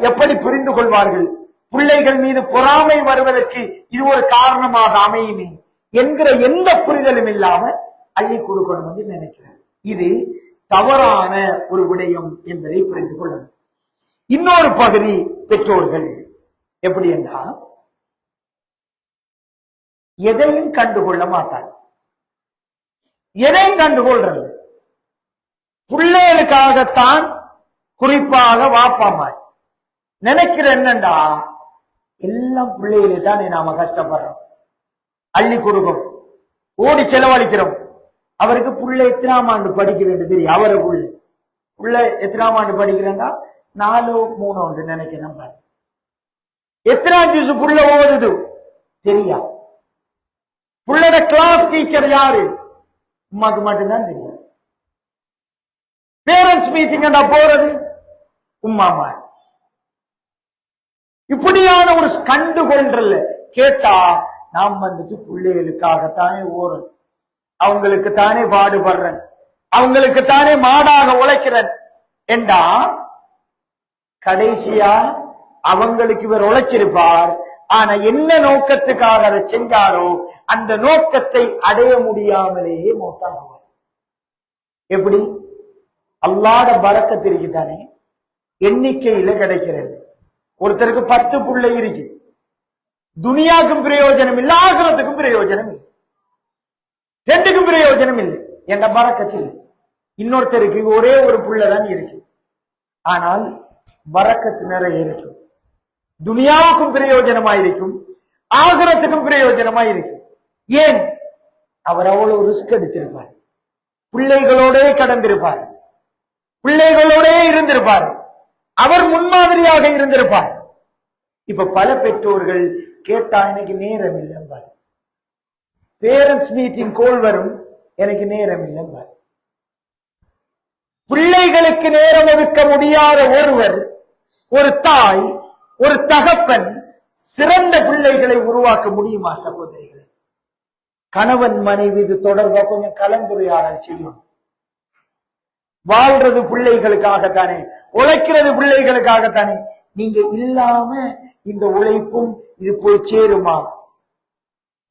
எப்படி புரிந்து கொள்வார்கள், பிள்ளைகள் மீது பொறாமை வருவதற்கு இது ஒரு காரணமாக அமையுமே என்கிற எந்த புரிதலும் இல்லாம அள்ளி கொடுக்கணும் என்று நினைக்கிறார். இது தவறான ஒரு விடயம் என்பதை புரிந்து கொள்ளணும். இன்னொரு பகுதி பெற்றோர்கள் எப்படி என்றால், எதையும் கண்டுகொள்ள மாட்டார். எதையும் கண்டுகொள்றது பிள்ளைகளுக்காகத்தான். குறிப்பாக வாப்பாமார் நினைக்கிற என்னண்டா, எல்லாம் பிள்ளைகளே தான் நாம கஷ்டப்படுறோம், அள்ளி கொடுக்கும், ஓடி செலவழிக்கிறோம். அவருக்கு புள்ள எத்தனாம் ஆண்டு படிக்குதுன்னு தெரியும். அவரை புள்ள எத்தனாம் ஆண்டு படிக்கிறேன்னா 4-3 நினைக்கிறேன். பாரு, எத்தனாம் ஜூஸ் புள்ள ஓதுது தெரியா? புள்ளோட கிளாஸ் டீச்சர் யாரு? உமாக்கு மட்டும்தான் தெரியும். பேரண்ட்ஸ் மீட்டிங் போறது உம்மாமார். இப்படியான ஒரு கண்டுகொள்றல கேட்டா நாம் வந்துட்டு பிள்ளைகளுக்காகத்தானே ஓறன், அவங்களுக்கு தானே பாடுபடுறேன், அவங்களுக்கு தானே மாடாக உழைக்கிறேன் என்றா கடைசியா அவங்களுக்கு இவர் உழைச்சிருப்பார். ஆனா என்ன நோக்கத்துக்காக அதை செஞ்சாரோ அந்த நோக்கத்தை அடைய முடியாமலேயே மௌத்தாகுவார். எப்படி? அல்லாஹ்வுடைய பரக்கத் இருக்குதானே எண்ணிக்கையில கிடைக்கிறது. ஒருத்தருக்கு 10 பிள்ளை இருக்கு, துனியாவுக்கும் பிரயோஜனம் இல்லை, ஆகிரத்துக்கும் பிரயோஜனம் இல்லை, ரெண்டுக்கும் பிரயோஜனம் இல்லை என்ற பரக்கத் இல்லை. இன்னொருத்தருக்கு ஒரே ஒரு பிள்ளைதான் இருக்கு, ஆனால் பரக்கத்து நிறைய இருக்கும், துனியாவுக்கும் பிரயோஜனமாயிருக்கும், ஆகிரத்துக்கும் பிரயோஜனமாயிருக்கும். ஏன்? அவர் அவ்வளவு ரிஸ்க் எடுத்திருப்பார், பிள்ளைகளோடே கடந்திருப்பார், பிள்ளைகளோடே இருந்திருப்பார், அவர் முன்மாதிரியாக இருந்திருப்பார். இப்ப பல பெற்றோர்கள் கேட்டா எனக்கு நேரம் இல்லைம்பார், பேரண்ட்ஸ் மீட்டிங் கோல் வரும், எனக்கு நேரம் இல்லைம்பார். பிள்ளைகளுக்கு நேரம் ஒதுக்க முடியாத ஒருவர், ஒரு தாய், ஒரு தகப்பன் சிறந்த பிள்ளைகளை உருவாக்க முடியுமா சகோதரிகளை? கணவன் மனைவி இது தொடர்பா கொஞ்சம் கலந்துரையாடல் செய்யும். வாழ்றது பிள்ளைகளுக்காகத்தானே, உழைக்கிறது பிள்ளைகளுக்காகத்தானே. நீங்க இல்லாம இந்த உழைப்பும் இது போய் சேருமா?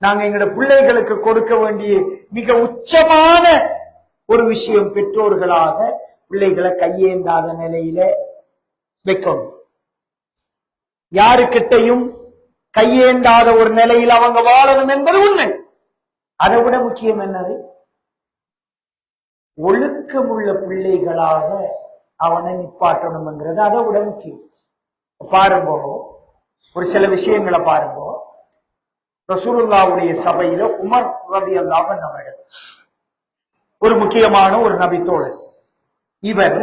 நாங்க எங்களோட பிள்ளைகளுக்கு கொடுக்க வேண்டிய மிக உச்சமான ஒரு விஷயம், பெற்றோர்களாக பிள்ளைகளை கையேந்தாத நிலையில வைக்கணும். யாருக்கிட்டையும் கையேந்தாத ஒரு நிலையில் அவங்க வாழணும் என்பது உண்மை. அதை விட முக்கியம் என்னது? ஒழுக்கமுள்ள பிள்ளைகளாக அவனை நிப்பாட்டணும்ங்கிறது அதை விட முக்கியம். பாருங்க, ஒரு சில விஷயங்களை பாருங்க. ரசூலுல்லாஹ்வுடைய சபையில உமர் ரலியல்லாஹு அன்ஹு அவர்கள் ஒரு முக்கியமான ஒரு நபி தோழர். இவர்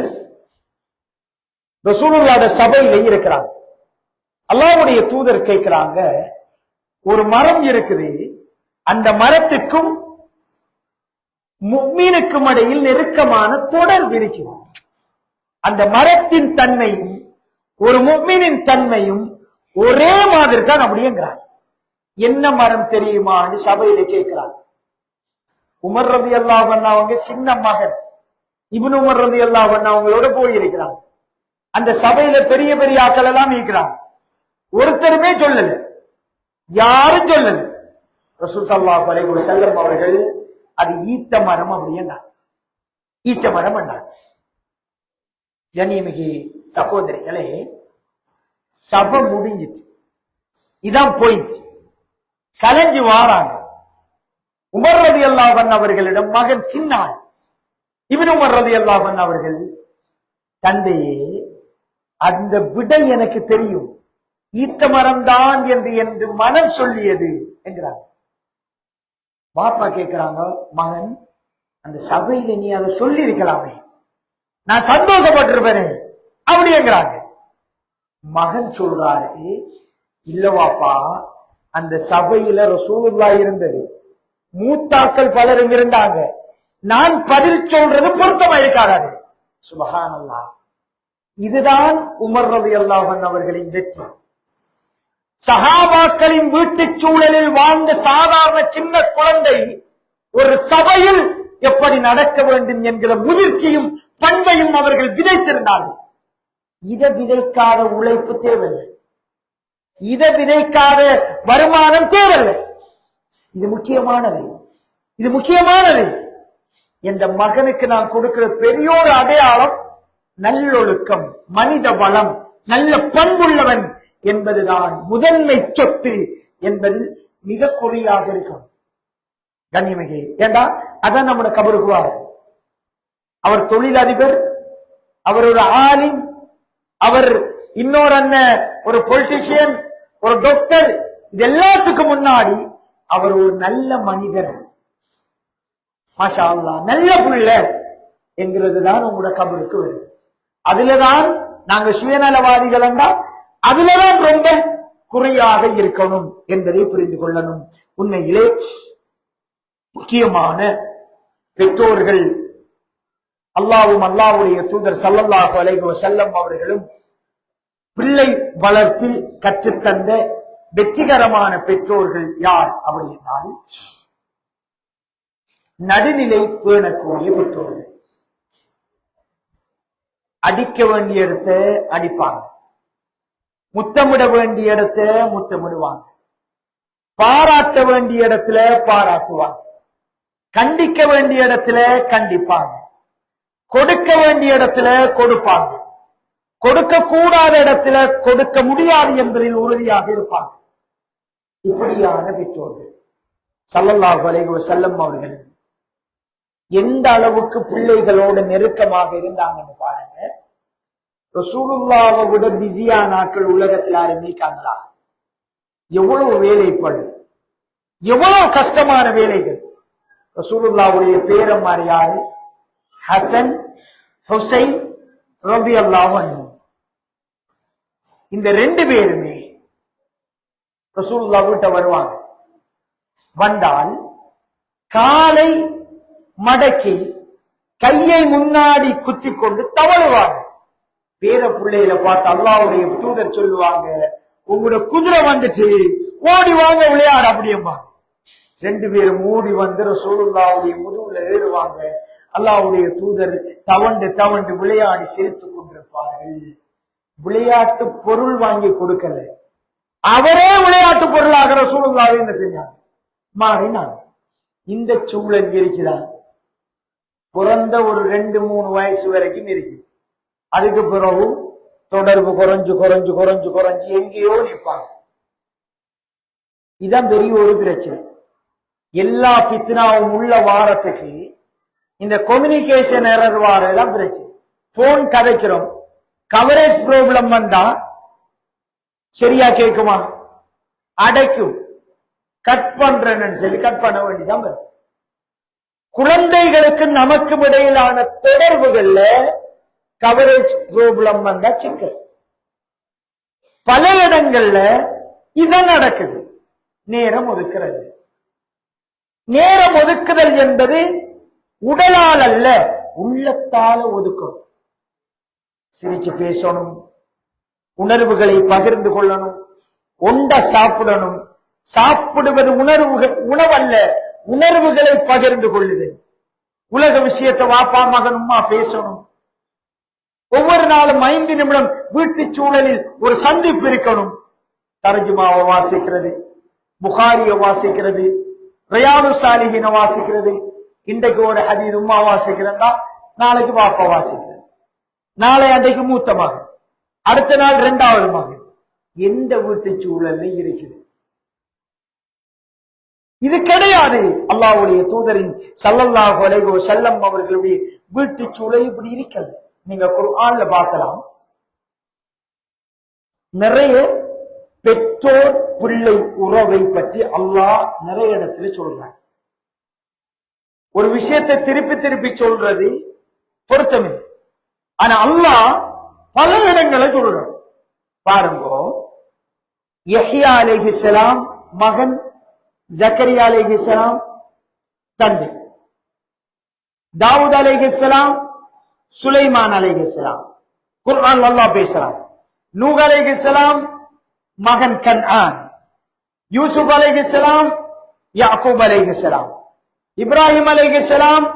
ரசூலுல்லாஹ்வுடைய சபையில இருக்கிறாங்க. அல்லாஹ்வுடைய தூதர் கேட்கிறாங்க, ஒரு மரம் இருக்குது, அந்த மரத்திற்கும் முஃமினுக்கும் இடையில் நெருக்கமான தொடர்பு இருக்கிறது. அந்த மரத்தின் தன்மையும் ஒரு முஃமினின் தன்மையும் ஒரே மாதிரி தான் அப்படிங்கிறார். என்ன மரம் தெரியுமான்னு சபையில கேட்கிறாங்க. உமர் ரலியல்லாஹு அன்ஹு அவங்க சின்ன மகன் இப்னு உமர் ரலியல்லாஹு அன்ஹு அவங்களோட போயிருக்கிறாங்க. அந்த சபையில பெரிய பெரிய ஆட்கள் எல்லாம் இருக்கிறாங்க. ஒருத்தருமே சொல்லல, யாரும் சொல்லல. ரசூல் ஸல்லல்லாஹு அலைஹி வஸல்லம் அவர்கள் அது ஈத்த மரம் அப்படின்னாங்க. ஈச்ச மரம் என்றாங்க. கண்ணியமிகு சகோதரிகளே, சபை முடிஞ்சிட்டு, இதான் பாயிண்ட். கலைஞ்சு வாராங்க. உமர் ரலியல்லாஹு அன்ஹு அவர்களிடம் மகன் சின்னான் இப்னு உமர் ரலியல்லாஹு அன்ஹு அவர்கள், தந்தையே, அந்த விடை எனக்கு தெரியும், ஈத்த மரம் தான் என்று மனம் சொல்லியது என்கிறாங்க. பாப்பா கேட்கிறாங்க, மகன், அந்த சபையில நீ அதை சொல்லி இருக்கலாமே, நான் சந்தோஷப்பட்டிருப்பேனே அப்படிங்கிறாங்க. மகன் சொல்றாரு, இல்லவாப்பா, அந்த சபையில ரசூலுல்லாஹ் இருந்தது, மூத்தாக்கள் பலரும் இருந்தாங்க, நான் பதில் சொல்றது பொருத்தமா இருக்காது. சுப்ஹானல்லாஹ். இதுதான் உமர் ரலியல்லாஹு அன்ஹு அவர்களின் வெற்றி. சஹாபாக்களின் வீட்டு சூழலில் வாழ்ந்த சாதாரண சின்ன குழந்தை ஒரு சபையில் எப்படி நடக்க வேண்டும் என்கிற முதிர்ச்சியும் பண்பையும் அவர்கள் விதைத்திருந்தார்கள். இதை விதைக்காத உழைப்பு தேவையில்லை, இதை விதைக்காத வருமானம் தேவையில்லை. இது முக்கியமானது, இது முக்கியமானது. என்ற மகனுக்கு நான் கொடுக்கிற பெரியோர் அடையாளம் நல்லொழுக்கம், மனித வளம், நல்ல பண்புள்ளவன் என்பதுதான் முதன்மை சொத்து என்பதில் மிக குறியாக இருக்கும். கண்ணியமிகு, ஏண்டா அதான் நம்மளோட கபருக்கு வாரு. அவர் தொழிலதிபர், அவர் ஒரு ஆலிம், அவர் இன்னொரு அண்ணன் ஒரு பொலிட்டிஷியன், ஒரு டாக்டர், இது எல்லாத்துக்கும் முன்னாடி அவர் ஒரு நல்ல மனிதர். மாஷா அல்லாஹ், நல்ல புள்ள என்கிறது தான் உங்களோட கபருக்கு வரும். அதுலதான் நாங்க சுயநலவாதிகள் என்றால் அதுலதான் ரொம்ப குறையாக இருக்கணும் என்பதை புரிந்து கொள்ளணும். உண்மையிலே முக்கியமான பெற்றோர்கள் அல்லாஹ்வும் அல்லாஹ்வுடைய தூதர் ஸல்லல்லாஹு அலைஹி வஸல்லம் அவர்களும் பிள்ளை வளர்ப்பில் கற்றுத்தந்த வெற்றிகரமான பெற்றோர்கள் யார் அப்படின்னால் நடுநிலை பேணக்கூடிய பெற்றோர்கள். அடிக்க வேண்டிய இடத்த அடிப்பாங்க, முத்தமிட வேண்டிய இடத்த முத்தமிடுவாங்க, பாராட்ட வேண்டிய இடத்துல பாராட்டுவாங்க, கண்டிக்க வேண்டிய இடத்துல கண்டிப்பாங்க, கொடுக்க வேண்டிய இடத்துல கொடுப்பாங்க, கொடுக்க கூடாத இடத்துல கொடுக்க முடியாது என்பதில் உறுதியாக இருப்பாங்க. இப்படியான பெற்றோர்கள் ஸல்லல்லாஹு அலைஹி வஸல்லம் அவர்கள் எந்த அளவுக்கு பிள்ளைகளோடு நெருக்கமாக இருந்தாங்கன்னு பாருங்க. ரசூலுல்லாஹ்வை விட பிஸியான ஆட்கள் உலகத்தில் ஆரம்பிக்காங்களா? எவ்வளவு வேலைப்படு, எவ்வளவு கஷ்டமான வேலைகள். ரசூலுல்லாஹ்வுடைய பேரன்மார் யாரு? ஹசன், ஹுசைன் ரலியல்லாஹு அன்ஹு. இந்த ரெண்டு பேருமே ரசூலுல்லாஹ் கிட்ட வருவாங்க. வந்தால் காலை மடக்கி கையை முன்னாடி குத்தி கொண்டு தவழுவாங்க. பேர பிள்ளையில பார்த்து அல்லாஹ்வுடைய தூதர் சொல்லுவாங்க, உங்களோட குதிரை வந்துச்சு, ஓடி வாங்க விளையாட அப்படியம்பாங்க. ரெண்டு பேரும் ஓடி வந்து ரசூலுல்லாஹ்வுடைய முதுகுல ஏறுவாங்க. அல்லாஹ்வுடைய தூதர் தவண்டு தவண்டு விளையாடி சிரித்துக் கொண்டிருப்பார்கள். விளையாட்டு பொருள் வாங்கி கொடுக்கல, அவரே விளையாட்டு பொருளாக ரசூலுல்லாஹ் என்ன செஞ்சாங்க? மாறினாங்க. இந்த சூழல் இருக்கிறார். பிறந்த ஒரு 2-3 வயசு வரைக்கும் இருக்கு. அதுக்கு பிறகு தொடர்பு குறைஞ்சு குறைஞ்சு குறைஞ்சு குறைஞ்சு எங்கேயோ நிற்பாங்க. இதான் பெரிய ஒரு பிரச்சனை. எல்லா பித்னாவும் உள்ள வாரத்துக்கு இந்த கம்யூனிகேஷன் எரர் வாரதான் பிரச்சனை. போன் கதைக்கிறோம், கவரேஜ் ப்ராப்ளம் வந்தா சரியா கேட்குமா? அடைக்கும். கட் பண்றேன்னு சொல்லி கட் பண்ண வேண்டியதான் வரும். குழந்தைகளுக்கு நமக்கும் இடையிலான தொடர்புகள்ல கவரேஜ் ப்ராப்ளம் வந்தா சிக்கல். பல இடங்கள்ல இதான் நடக்குது. நேரம் ஒதுக்குறது. நேரம் ஒதுக்குதல் என்பது உடலால் அல்ல, உள்ளத்தால ஒதுக்கணும். சிரிச்சு பேசணும், உணர்வுகளை பகிர்ந்து கொள்ளணும், ஒண்ட சாப்பிடணும். சாப்பிடுவது உணவல்ல, உணர்வுகளை பகிர்ந்து கொள்ளுதல். உலக விஷயத்தை வாப்பா மகன் உம்மா பேசணும். ஒவ்வொரு நாளும் 5 நிமிடம் வீட்டு சூழலில் ஒரு சந்திப்பு இருக்கணும். தர்ஜுமாவை வாசிக்கிறது, புகாரியை வாசிக்கிறது, ரியாது சாலிஹினை வாசிக்கிறது. இன்றைக்கு ஒரு ஹதீஸ் உம்மா வாசிக்கிறா, நாளைக்கு பாப்பா வாசிக்கிறது, நாளை அன்றைக்கு மூத்த மகன், அடுத்த நாள் 2வது மகன். எந்த வீட்டு சூழல்ல இருக்குது? இது கிடையாது. அல்லாஹ்வுடைய தூதரின் ஸல்லல்லாஹு அலைஹி வஸல்லம் அவர்களுடைய வீட்டு சூழல் இப்படி இருக்கல. நீங்க குர்ஆன்ல பார்க்கலாம், நிறைய பெற்றோர் பிள்ளை உறவை பற்றி அல்லாஹ் நிறைய இடத்துல சொல்றாங்க. ஒரு விஷயத்தை திருப்பி திருப்பி சொல்றது பொருத்தமில்லை. ஆனா அல்லாஹ் பல இடங்களை சொல்றான். பாருங்க, யஹ்யா அலைஹிஸ்ஸலாம் மகன், ஜக்கரியா அலைஹிஸ்ஸலாம் தந்தை, தாவூத் அலைஹிஸ்ஸலாம், சுலைமான் அலைஹிஸ்ஸலாம். குர்ஆன் அல்லாஹ் பேசுறான். நூஹ் அலைஹிஸ்ஸலாம் மகன் கன்ஆன், யூசுப் அலைஹிஸ்ஸலாம் யாக்கூப் அலைஹிஸ்ஸலாம், இப்ராஹிம் அலைஹிஸ்ஸலாம்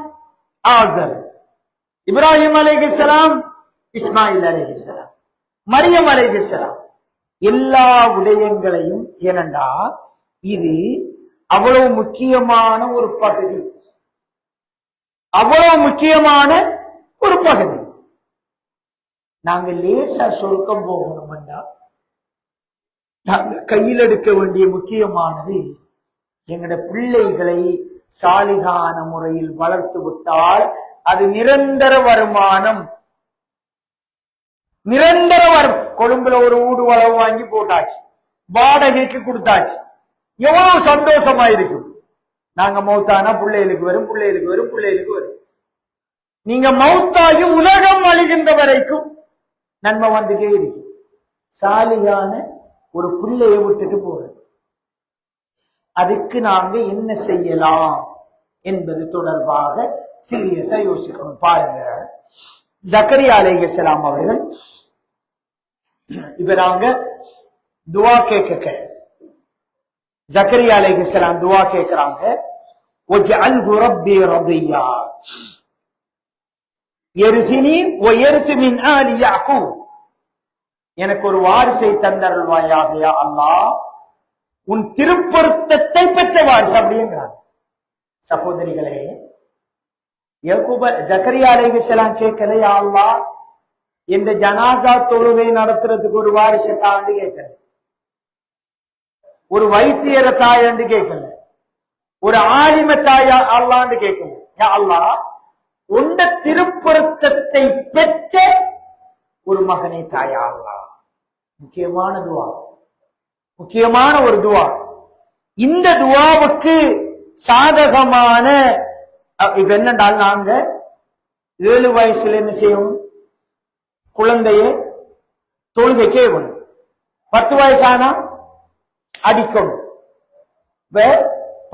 ஆசர், இப்ராஹிம் அலைஹிஸ்ஸலாம் இஸ்மாயில் அலைஹிஸ்ஸலாம், மரியம் அலைஹிஸ்ஸலாம். எல்லா விடயங்களையும் ஏனண்டா இது அவ்வளவு முக்கியமான ஒரு பகுதி, அவ்வளவு முக்கியமான ஒரு பகுதி. நாங்க லேசா சொர்க்கம் போகணும்டா, நாங்க கையில் எடுக்க வேண்டிய முக்கியமானது எங்கட பிள்ளைகளை சாலிகான முறையில் வளர்த்து விட்டால் அது நிரந்தர வருமானம். நிரந்தர வரும். கொழும்புல ஒரு வீடு வளவு வாங்கி போட்டாச்சு, வாடகைக்கு கொடுத்தாச்சு, எவ்வளவு சந்தோஷமா இருக்கும். நாங்க மௌத்தானா பிள்ளைகளுக்கு வரும், பிள்ளைகளுக்கு வரும், பிள்ளைகளுக்கு வரும். நீங்க மௌத்தாகி உலகம் அழிகின்ற வரைக்கும் நன்மை வந்துட்டே இருக்கு. சாலிகான ஒரு பிள்ளையை விட்டுட்டு போறது. அதுக்கு நாங்க என்ன செய்யலாம் என்பது தொடர்பாக சீரியஸா யோசிக்கணும். பாருங்க, ஜக்கரியா அலைஹிஸ்ஸலாம் அவர்கள் இப்ப நாங்க துவா கேட்க ஜக்கரியா அலைஹிஸ்ஸலாம் துவா கேட்கிறாங்க, வஜ்அல்ஹு ரப்பி ரதியா யர்ஸினி வ யர்ஸு மின் ஆலி யாக்கூப், எனக்கு ஒரு வாரிசை தந்தருள்வாயாக யா அல்லாஹ், உன் திருப்பொருத்தத்தை பெற்ற வாரிசு அப்படிங்கிறாங்க. சகோதரிகளே, ஜக்கரியா அலைஹிஸ்ஸலாம் கேட்கல, யா அல்லாஹ் இந்த ஜனாசா தொழுகை நடத்துறதுக்கு ஒரு வாரிசை தாண்டி கேட்கல, ஒரு வைத்தியர தாயாண்டு கேட்கல, ஒரு ஆலிம தாயா அல்லாண்டு கேட்கல. யா அல்லாஹ் உண்ட திருப்பொருத்தத்தை பெற்ற ஒரு மகனை தாயா அல்லாஹ். முக்கியமான துவா, முக்கியமான ஒரு துவா. இந்த துவாவுக்கு சாதகமான இப்ப என்னென்றால், நாங்க 7 வயசுல என்ன செய்யணும், குழந்தைய தொழுகைக்கே வேணும். 10 வயசானா அடிக்கணும்.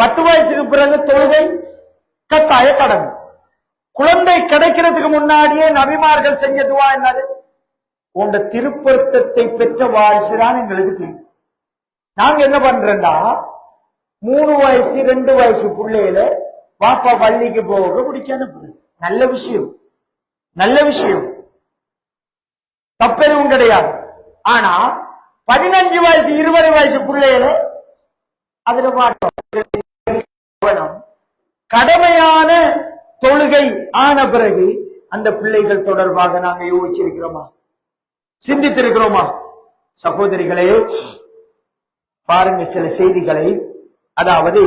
10 வயசுக்கு பிறகு தொழுகை கட்டாய கடமை. குழந்தை கிடைக்கிறதுக்கு முன்னாடியே நபிமார்கள் செஞ்ச துவா என்னது, உண்ட திருப்பொருத்தத்தை பெற்ற வாரிசு தான் எங்களுக்கு தேவை. நாங்க என்ன பண்றோம்டா, 3 வயசு 2 வயசு பிள்ளையில பாப்பா பள்ளிக்கு போக பிடிச்ச அனுப்புறது. நல்ல விஷயம், நல்ல விஷயம், தப்பெதுவும் கிடையாது. ஆனா 15 வயசு 20 வயசு பிள்ளையில அதுல கடமையான தொழுகை ஆன பிறகு அந்த பிள்ளைகள் தொடர்பாக நாங்க யோசிச்சிருக்கிறோமா, சிந்தித்திருக்கிறோமா? சகோதரிகளே, பாருங்க சில செய்திகளை. அதாவது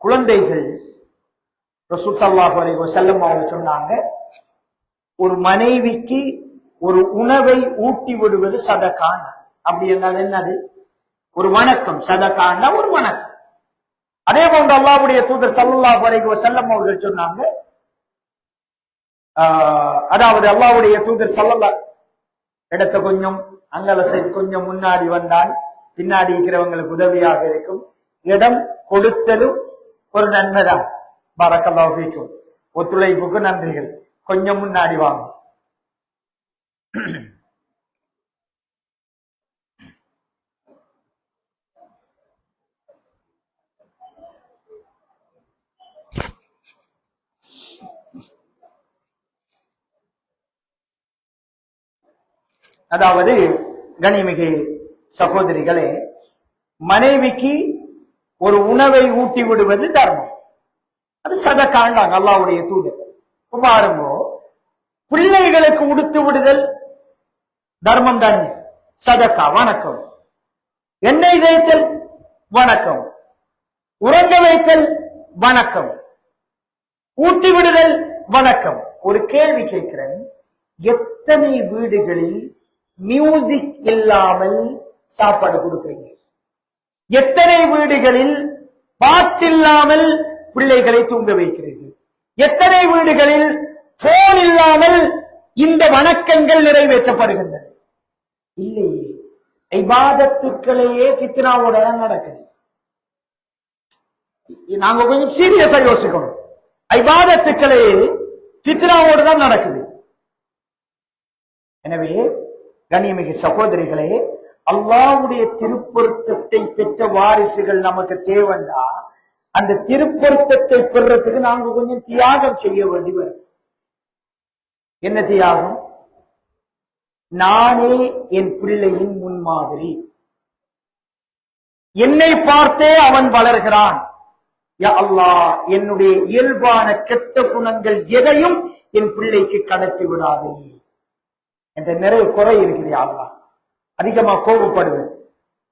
குழந்தைகள் ரசூல் ஸல்லல்லாஹு அலைஹி வஸல்லம் அவங்க சொன்னாங்க, ஒரு மனைவிக்கு ஒரு உணவை ஊட்டி விடுவது சதகான். அப்படி என்னது, ஒரு வணக்கம். சதகான்னா ஒரு வணக்கம். அதே போன்று அல்லாஹ்வுடைய தூதர் ஸல்லல்லாஹு அலைஹி வஸல்லம் அவர்கள் சொன்னாங்க, அதாவது அல்லாஹ்வுடைய தூதர் ஸல்லல்லாஹு இடத்த கொஞ்சம் அங்கல சைடு கொஞ்சம் முன்னாடி வந்தால் பின்னாடி இருக்கிறவங்களுக்கு உதவியாக இருக்கும். இடம் கொடுத்தலும் ஒரு நன்மைதான். பரக்கல்லாஹு ஃபீக்கும். ஒத்துழைப்புக்கு நன்றிகள். கொஞ்சம் முன்னாடி வாங்க. அதாவது கனிமிகு சகோதரிகளே, மனைவிக்கு ஒரு உணவை ஊட்டி விடுவது தர்மம். அது சதகாண்டாங்க அல்லாஹ்வுடைய தூதர். பாருங்க, பிள்ளைகளுக்கு உடுத்து விடுதல் தர்மம் தானே, சதகா வணக்கம். எண்ணெய் தேய்த்தல் வணக்கம், உறங்க வைத்தல் வணக்கம், ஊட்டி விடுதல் வணக்கம். ஒரு கேள்வி கேட்கிறேன், எத்தனை வீடுகளில் மியூசிக் இல்லாமல் சாப்பாடு கொடுக்கிறீங்க? எத்தனை வீடுகளில் பாட்டில்லாமல் பிள்ளைகளை தூங்க வைக்கிறீர்கள்? எத்தனை வீடுகளில் போன் இல்லாமல் இந்த வணக்கங்கள் நிறைவேற்றப்படுகின்றன? இல்லையே. இபாதத்துக்களையே ஃபித்னாவோட தான் நடக்குது. நாங்க கொஞ்சம் சீரியஸா யோசிக்கணும். இபாதத்துக்களையே ஃபித்னாவோட தான் நடக்குது. எனவே கண்ணியமிகு சகோதரிகளே, அல்லாஹ்வுடைய திருப்பொருத்தத்தை பெற்ற வாரிசுகள் நமக்கு தேவண்டா, அந்த திருப்பொருத்தத்தை பெறறதுக்கு நாங்க கொஞ்சம் தியாகம் செய்ய வேண்டி வரும். என்ன தியாகம்? நானே என் பிள்ளையின் முன்மாதிரி, என்னை பார்த்தே அவன் வளர்கிறான். யா அல்லாஹ், என்னுடைய இயல்பான கெட்ட குணங்கள் எதையும் என் பிள்ளைக்கு கடத்தி விடாதே. என்ற நிறைய குறை இருக்குது. யா அல்லாஹ், அதிகமா கோபப்படுவேன்,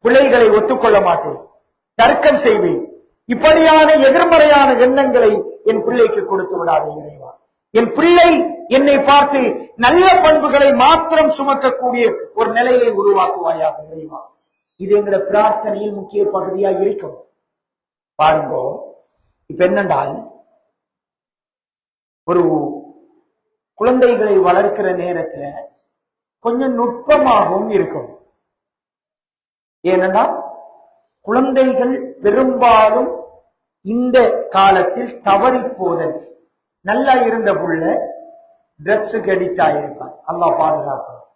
பிள்ளைகளை ஒத்துக்கொள்ள மாட்டேன், தர்க்கம் செய்வேன், இப்படியான எதிர்மறையான எண்ணங்களை என் பிள்ளைக்கு கொடுத்து விடாதே இறைவா. என் பிள்ளை என்னை பார்த்து நல்ல பண்புகளை மாத்திரம் சுமக்கக்கூடிய ஒரு நிலையை உருவாக்குவாயாக இறைவா. இது எங்களோட பிரார்த்தனையில் முக்கிய பகுதியா இருக்கும். பாருங்கோ, இப்ப என்னென்றால், ஒரு குழந்தைகளை வளர்க்கிற நேரத்துல கொஞ்சம் நுட்பமாகவும் இருக்கும். ஏனென்றா குழந்தைகள் பெரும்பாலும் இந்த காலத்தில் தவறி போதல். நல்லா இருந்த புள்ள ட்ரக்ஸுக்கு அடிக்ட் ஆயிருப்பார். அல்லாஹ் பாதுகாக்கணும்.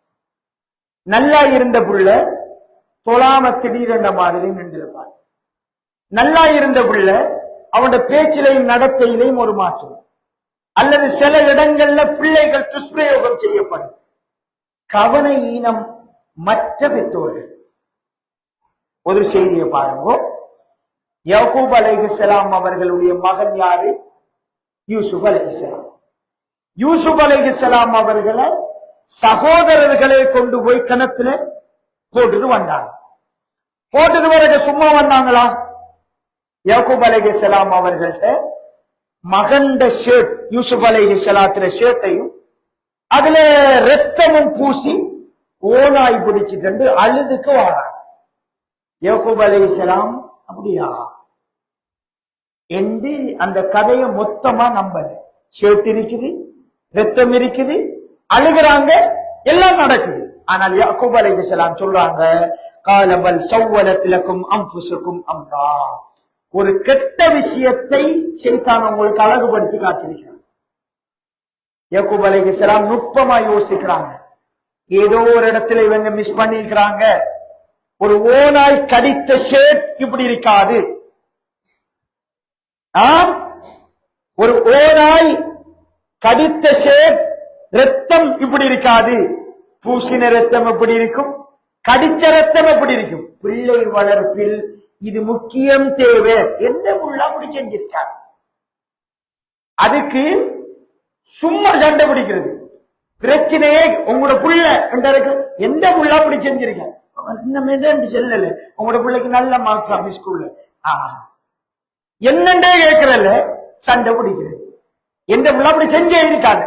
நல்லா இருந்த புள்ள தொழாம திடீரென்ற மாதிரி நின்றிருப்பார். நல்லா இருந்த புள்ள அவனோட பேச்சிலையும் நடத்தையிலையும் ஒரு மாற்றம், அல்லது சில இடங்கள்ல பிள்ளைகள் துஷ்பிரயோகம் செய்யப்படும். கவன ஈனம் மற்ற பெற்றோர்கள். ஒரு செய்தியை பாருங்க. யாக்கூப் அலைஹிஸ்ஸலாம் அவர்களுடைய மகன் யாரு? யூசுப் அலைஹிஸ்ஸலாம். யூசுப் அலைஹிஸ்ஸலாம் அவர்களை சகோதரர்களை கொண்டு போய் கிணத்துல போட்டுட்டு வந்தாங்க. போட்டுட்டு வர சும்மா வந்தாங்களா? யாக்கூப் அலைஹிஸ்ஸலாம் அவர்கள்ட்ட மகண்ட ஷர்ட், யூசுப் அலைஹிஸ்ஸலாத்துல ஷர்ட்டையும் அதுல ரத்தமும் பூசி ஓனாய் பிடிச்சிட்டு அழுதுக்கு வாராங்க. யாக்கூப் அலைஹிஸ்ஸலாம் அப்படியா என்று அந்த கதையை மொத்தமா நம்பல. ஷர்ட் இருக்குது, ரத்தம் இருக்குது, அழுகிறாங்க, எல்லாம் நடக்குது. ஆனால் யாக்கூப் அலைஹிஸ்ஸலாம் சொல்றாங்க, காலபல் சவ்வலத் லக்கும் அன்ஃபுசுக்கும் அம்ரா. ஒரு கெட்ட விஷயத்தை ஷைத்தான் உங்களுக்கு அழகுபடுத்தி காட்டியிருக்கிறான். யாக்கூப் அலைஹிஸ்ஸலாம் நுட்பமா யோசிக்கிறாங்க. ஏதோ ஒரு இடத்துல இவங்க மிஸ் பண்ணிருக்கிறாங்க. ஒரு ஓனாய் கடித்த ஷர்ட் இப்படி இருக்காது. ஒரு ஓனாய் கடித்த ஷர்ட் ரத்தம் இப்படி இருக்காது. பூசின ரத்தம் எப்படி இருக்கும், கடிச்ச ரத்தம் எப்படி இருக்கும். பிள்ளை வளர்ப்பில் இது முக்கியம், தேவை. என்ன புள்ள அப்படி செஞ்சிருக்காங்க. அதுக்கு சும்மா சண்டை பிடிக்கிறது பிரச்சனையே. உங்களோட புள்ள எந்த புள்ள அப்படி செஞ்சிருக்க, செல்லல. உங்களோட பிள்ளைக்கு நல்ல மார்க்ஸ் ஆஃப் ஸ்கூல்ல என்னண்டே கேட்கறல, சண்டை பிடிக்கிறது. எந்த புள்ள அப்படி செஞ்சே இருக்காது.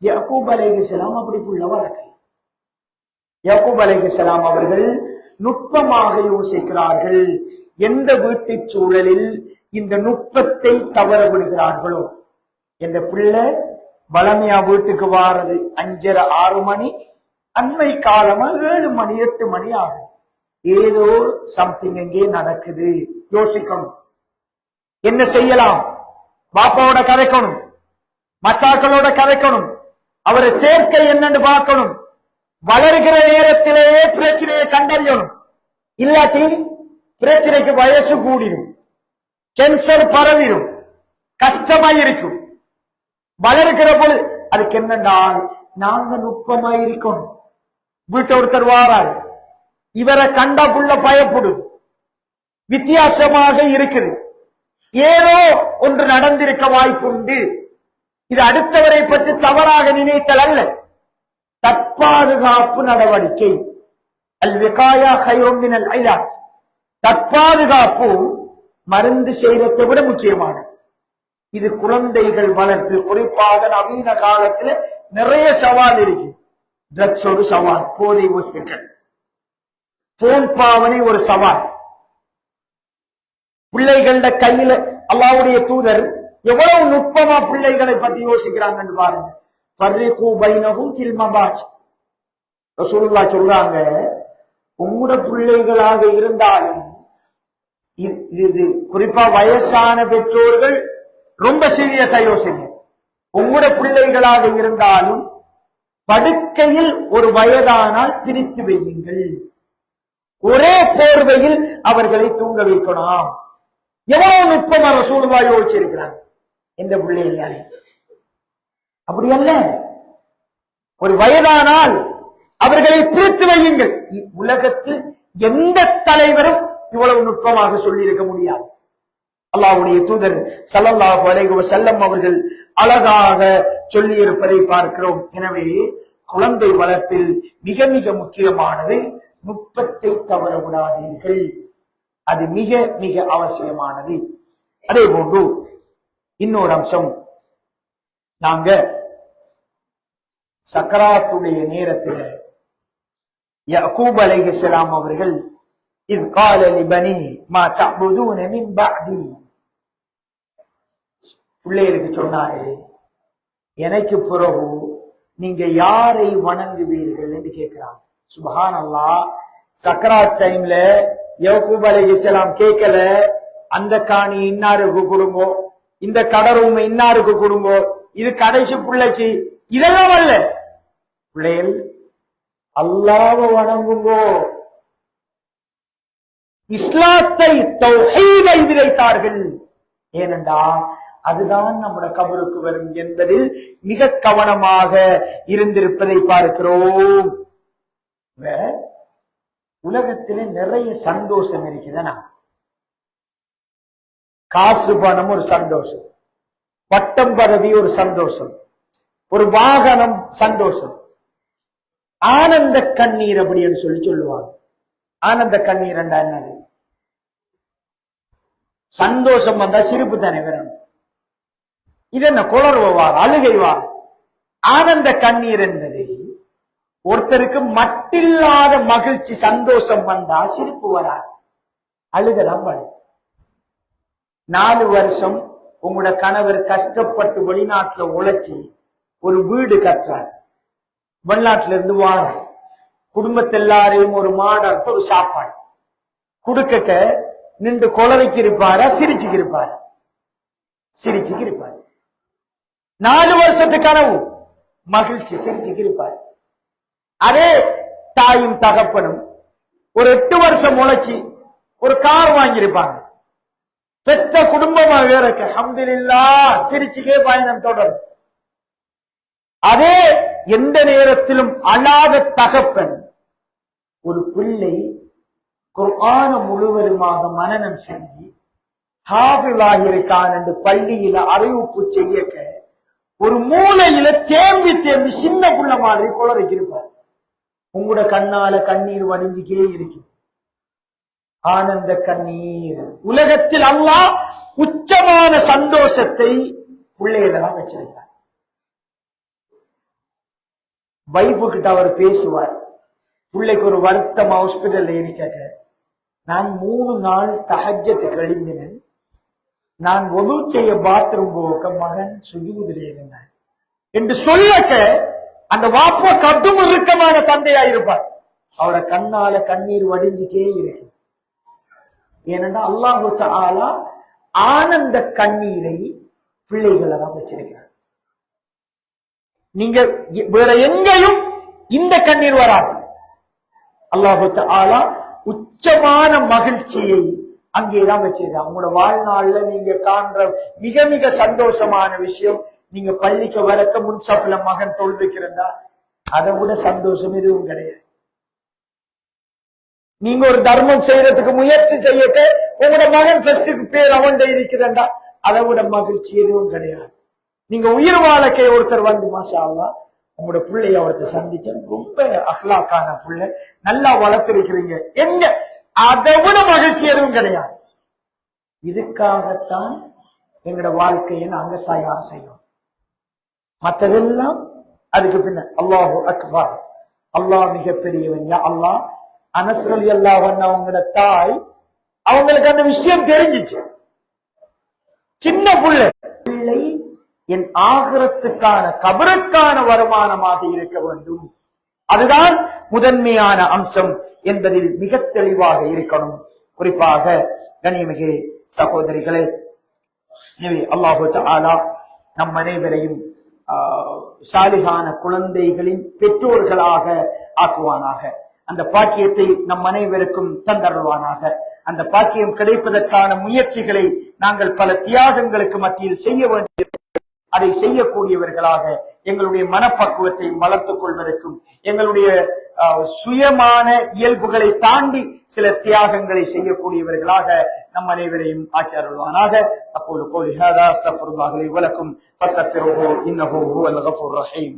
யாக்கூப் அலைஹிஸ்ஸலாம் அப்படி புள்ள வளர்க்கல. யாக்கூப் அலைஹிஸ்ஸலாம் அவர்கள் நுட்பமாக யோசிக்கிறார்கள். எந்த வீட்டு சூழலில் இந்த நுட்பத்தை தவற விடுகிறார்களோ, என்ற பிள்ளை வளமையா வீட்டுக்கு வாரது 5:30 6 மணி, அண்மை காலமா 7 மணி 8 மணி ஆகுது. ஏதோ சம்திங் எங்கே நடக்குது. யோசிக்கணும், என்ன செய்யலாம். பாப்பாவோட கதைக்கணும், மத்தாக்களோட கதைக்கணும், அவரை சேர்க்கை என்னன்னு பார்க்கணும். வளர்கிற நேரத்திலேயே பிரச்சனையை கண்டறியணும். இல்லாட்டி பிரச்சனைக்கு வயசு கூடிடும், கேன்சர் பரவிடும், கஷ்டமாயிருக்கும். வளர்க்கிற பொழுது அதுக்கு என்னென்றால் நாங்க நுட்பமாயிருக்கணும். வீட்டை ஒருத்தர் வாராரு, இவரை கண்டா புள்ள பயப்படுது, வித்தியாசமாக இருக்குது, ஏதோ ஒன்று நடந்திருக்க வாய்ப்பு உண்டு. இது அடுத்தவரை பற்றி தவறாக நினைத்தல் அல்ல, தற்பாதுகாப்பு நடவடிக்கை. அல் விகாயா கைரும் மினல் இலாஜ். தற்பாதுகாப்பு மருந்து செய்யறதை விட முக்கியமானது. இது குழந்தைகள் வளர்ப்பில், குறிப்பாக நவீன காலத்துல நிறைய சவால் இருக்கு. ட்ரக்ஸ் ஒரு சவால், போதை வஸ்துக்கள், போன் பாவனை ஒரு சவால். பிள்ளைகள கையில அல்லாஹ்வுடைய தூதர் எவ்வளவு நுட்பமா பிள்ளைகளை பத்தி யோசிக்கிறாங்கன்னு பாருங்க. ஃபர்ரிகு பைனஹும் ஃபில் மபாஜ். ரசூலுல்லாஹ் சொல்றாங்க, உங்களோட பிள்ளைகளாக இருந்தாலும், இது குறிப்பா வயசான பெற்றோர்கள் ரொம்ப சீரியஸா யோசிங்க. உங்களோட பிள்ளைகளாக இருந்தாலும் படுக்கையில் ஒரு வயதானால் பிரித்து வையுங்கள். ஒரே போர்வையில் அவர்களை தூங்க வைக்கணும். எவ்வளவு நுட்பமா ரசூலுல்லாஹ் யோசிச்சிருக்கிறாங்க. என்ற பிள்ளை இல்லையானே அப்படி அல்ல, ஒரு வயதானால் அவர்களை பிரித்து வையுங்கள். உலகத்தில் எந்த தலைவரும் இவ்வளவு நுட்பமாக சொல்லி இருக்க முடியாது. அல்லாஹ்வுடைய தூதர் ஸல்லல்லாஹு அலைஹி வஸல்லம் அவர்கள் அழகாக சொல்லி இருப்பதை பார்க்கிறோம். எனவே குழந்தை வளர்ப்பில் மிக மிக முக்கியமானது நுட்பத்தை தவற விடாதீர்கள். அது மிக மிக அவசியமானது. அதே போன்று இன்னொரு அம்சம், நாங்க சக்கராத்துடைய நேரத்தில் யாக்கூப் அலைஹிஸ்ஸலாம் அவர்கள் இத் கால லிபனி மா தஅபுதூன மின் பஅதி, பிள்ளைகளுக்கு சொன்னாரு, எனக்கு பிறகு நீங்க யாரை வணங்குவீர்கள் என்று கேட்கிறாங்க. சுப்ஹானல்லாஹ். சக்கராத் டைம்ல யாக்கூப் அலைஹிஸ்ஸலாம் கேட்கல, அந்த காணி இன்னாருக்கு கொடுங்கோ, இந்த கடை ரூம் இன்னாருக்கு கொடுங்கோ, இது கடைசி பிள்ளைக்கு இதெல்லாம் அல்ல. பிள்ளைகள் அல்லாஹ்வை வணங்குங்கோ. இஸ்லாத்தை தௌஹீதை விதைத்தார்கள். ஏனென்றா அதுதான் நம்முடைய கபருக்கு வரும் என்பதில் மிக கவனமாக இருந்திருப்பதை பார்க்கிறோம். உலகத்திலே நிறைய சந்தோஷம் இருக்குதுன்னா, காசு பணம் ஒரு சந்தோஷம், பட்டம் பதவி ஒரு சந்தோஷம், ஒரு வாகனம் சந்தோஷம். ஆனந்த கண்ணீர் அப்படின்னு சொல்லுவாங்க. ஆனந்த கண்ணீர் என்றா என்னது? சந்தோஷம் வந்தா சிரிப்பு தானே வரணும். இது என்ன குளறுவார், அழுகைவார். ஆனந்த கண்ணீர் என்பது ஒருத்தருக்கு மட்டில்லாத மகிழ்ச்சி, சந்தோஷம் வந்தா சிரிப்பு வராது, அழுகலாம் வரும். 4 வருஷம் உங்களோட கணவர் கஷ்டப்பட்டு வெளிநாட்டுல உழைச்சி ஒரு வீடு கட்டுறார். வெளிநாட்டுல இருந்து வார குடும்பத்தை எல்லாரையும் ஒரு மாடத்து ஒரு சாப்பாடு கொடுக்க நின்று கொலவைக்கு இருப்பாரா, சிரிச்சுக்கு இருப்பாரு? சிரிச்சுக்கு இருப்பாரு. 4 வருஷத்து கனவு மகிழ்ச்சி, சிரிச்சுக்கு இருப்பாரு. அதே தாயும் தகப்பனும் ஒரு 8 வருஷம் உழைச்சி ஒரு கார் வாங்கியிருப்பாங்க. பெஸ்ட குடும்பமா வேறக்க அல்ஹம்துலில்லாஹ் சிரிச்சுக்கே பயணம் தொடரும். அதே எந்த நேரத்திலும் அழாத தகப்பன் ஒரு பிள்ளை குர்ஆன முழுவதுமாக மனனம் செஞ்சு ஹாஃபிலாகிருக்கான் என்று பள்ளியில அறிவிப்பு செய்யக்க ஒரு மூலையில தேம்பி தேம்பி சின்ன புள்ள மாதிரி குளறிக்கு இருப்பார். உங்களோட கண்ணால கண்ணீர் வடிஞ்சிக்கே இருக்கு. ஆனந்த கண்ணீர். உலகத்தில் அல்லாஹ் உச்சமான சந்தோஷத்தை பிள்ளையில தான் வச்சிருக்கிறார். வைஃபு கிட்ட அவர் பேசுவார். பிள்ளைக்கு ஒரு வருத்தம் ஹாஸ்பிட்டல்ல இருக்க, நான் 3 நாள் தஹஜ்ஜத்துக்கு எழுந்தினேன். நான் ஒது செய்ய பாத்ரூம் போக மகன் சுஜூதிலே இருந்தான் என்று சொல்லக்க அந்த வாப்ப கடும் இறுக்கமான தந்தையா இருப்பார். அவரை கண்ணால கண்ணீர் வடிஞ்சிக்கே இருக்கு. ஏனென்றா அல்லாஹு தஆலா ஆனந்த கண்ணீரை பிள்ளைகளை தான் வச்சிருக்கிறார். நீங்க வேற எங்கேயும் இந்த கண்ணீர் வராது. அல்லாஹு தஆலா உச்சமான மகிழ்ச்சியை அங்கேதான் வச்சிருக்காங்க. அவங்களோட வாழ்நாள்ல நீங்க காண்ற மிக மிக சந்தோஷமான விஷயம், நீங்க பள்ளிக்கு வரக்க முன்சப்ல மகன் தொழுதுக்கிறதா, அதை விட சந்தோஷம் எதுவும் கிடையாது. நீங்க ஒரு தர்மம் செய்யறதுக்கு முயற்சி செய்யக்க உங்களோட மகன் ஃபர்ஸ்டுக்கு பேர் அவன்ட இருக்கிறண்டா, அதை விட மகிழ்ச்சி எதுவும் கிடையாது. நீங்க உயிர் வாழ்க்கை ஒருத்தர் வந்து மாஷா அல்லாஹ் உங்களோட பிள்ளைய ஒருத்தர் சந்திச்ச ரொம்ப அஹ்லாக்கான பிள்ளை, நல்லா வளர்த்திருக்கிறீங்க, எங்க அதை விட மகிழ்ச்சி எதுவும் கிடையாது. இதுக்காகத்தான் எங்களோட வாழ்க்கையை நாங்க தயார் செய்யணும். மற்றதெல்லாம் அதுக்கு பின்ன. அல்லாஹு அக்பர், அல்லாஹ் மிகப்பெரியவன். யா அல்லாஹ், அனஸ் ரலியல்லாஹு அன்ஹு அவங்களோட தாய், அவங்களுக்கு அந்த விஷயம் தெரிஞ்சிச்சு. சின்ன பிள்ளை என் ஆகிரத்துக்கான கபருக்கான வருமானமாக இருக்க வேண்டும், அதுதான் முதன்மையான அம்சம் என்பதில் மிக தெளிவாக இருக்கணும். குறிப்பாக கண்ணியமிகு சகோதரிகளே, எனவே அல்லாஹு தஆலா நம் அனைவரையும் சாலிகான குழந்தைகளின் பெற்றோர்களாக ஆக்குவானாக. அந்த பாக்கியத்தை நம் அனைவருக்கும் தந்தருள்வானாக. அந்த பாக்கியம் கிடைப்பதற்கான முயற்சிகளை நாங்கள் பல தியாகங்களுக்கு மத்தியில் செய்ய வேண்டிய, அதை செய்யக்கூடியவர்களாக எங்களுடைய மனப்பக்குவத்தை வளர்த்துக் கொள்வதற்கும், எங்களுடைய சுயமான இயல்புகளை தாண்டி சில தியாகங்களை செய்யக்கூடியவர்களாக நம் அனைவரையும் ஆக்கி அருள்வானாக. அக்கூலு கௌலி ஹாதா அஸ்தக்ஃபிருல்லாஹ் லி வ லக்கும் ஃபஸ்தக்ஃபிருஹு இன்னஹு ஹுவல் கஃபூர் ரஹீம்.